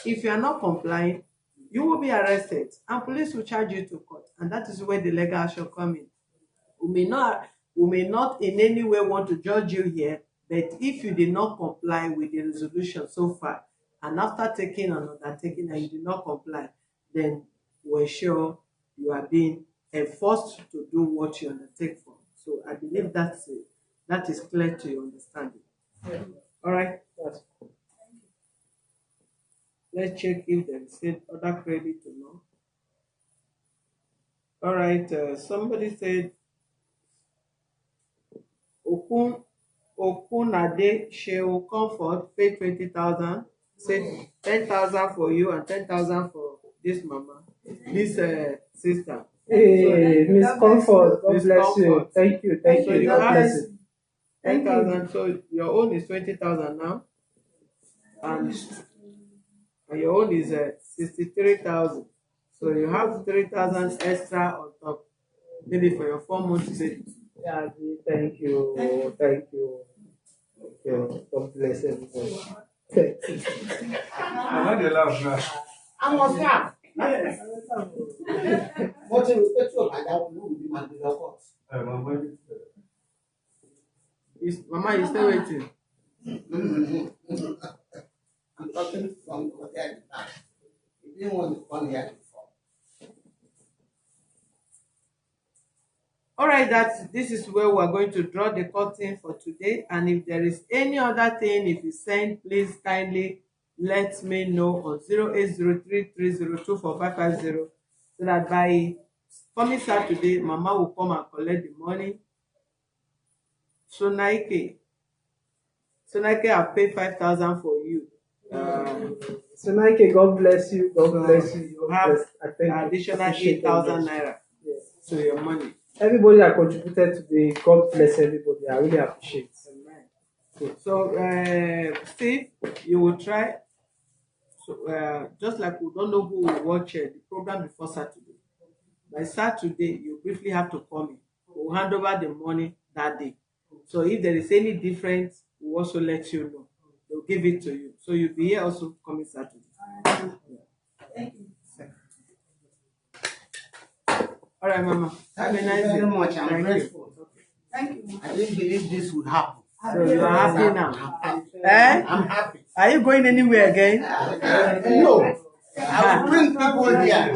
D: If you are not complying, you will be arrested and police will charge you to court. And that is where the legal action comes in. We may not in any way want to judge you here, But if you did not comply with the resolution so far, and after taking an undertaking and you did not comply, then we're sure you are being enforced to do what you undertake for. So I believe that is clear to your understanding. All right.
B: That's
D: Let's check if there is any other credit or not. All right. Somebody said Okunade Shehu Comfort pay 20,000. Say 10,000 for you and 10,000 for this mama, this sister.
B: Hey, Miss Comfort, God
D: Miss
B: bless you.
D: Comfort.
B: Thank you, thank
D: So
B: you.
D: you
B: God
D: have
B: bless you.
D: 10,000. So your own is 20,000 now, and your own is 63,000. So you have 3,000 extra on top, maybe for your 4 months pay.
B: Yeah, thank you, thank you. Okay, God bless everybody.
H: I'm not the laugh now.
C: I must laugh. What you like that will be my beloved.
H: I'm waiting.
D: Mama, you still waiting?
C: I'm talking from the hotel. You didn't want to come here before.
D: All right, this is where we are going to draw the curtain for today. And if there is any other thing, if you send, please kindly let me know on 0803302455 so that by coming Saturday, Mama will come and collect the money. So Nike, I've paid 5,000 for you.
B: So Nike, God bless you. God bless you.
D: You
B: God
D: have
B: bless. I thank you.
D: additional
B: Appreciate
D: 8,000
B: it.
D: naira
B: Yes.
D: to your money.
B: Everybody that contributed today, God bless everybody. I really appreciate it.
D: Amen. So, Steve, you will try. So, just like we don't know who will watch the program before Saturday. By Saturday, you briefly have to call me. We'll hand over the money that day. So if there is any difference, we'll also let you know. They'll give it to you. So you'll be here also coming Saturday.
G: Thank you.
D: All right, Mama. Have a
C: Thank
D: nice
C: you
D: day.
C: very much. I'm
D: Thank
C: grateful.
G: Thank you.
C: I didn't believe this would happen.
D: So you are happy now.
C: Eh? I'm happy.
D: Are you going anywhere again?
C: No, I will bring people here.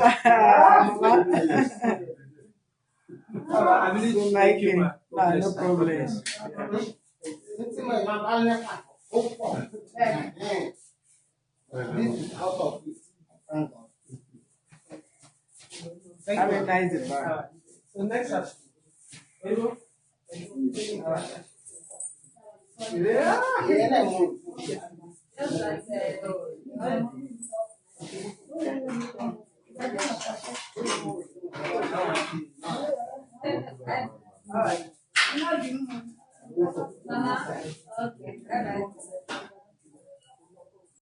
D: So like it. No problem.
C: This is out of it. Thank God.
D: Have a nice day. Bye.
B: So next Saturday.
G: Just like
C: Yeah.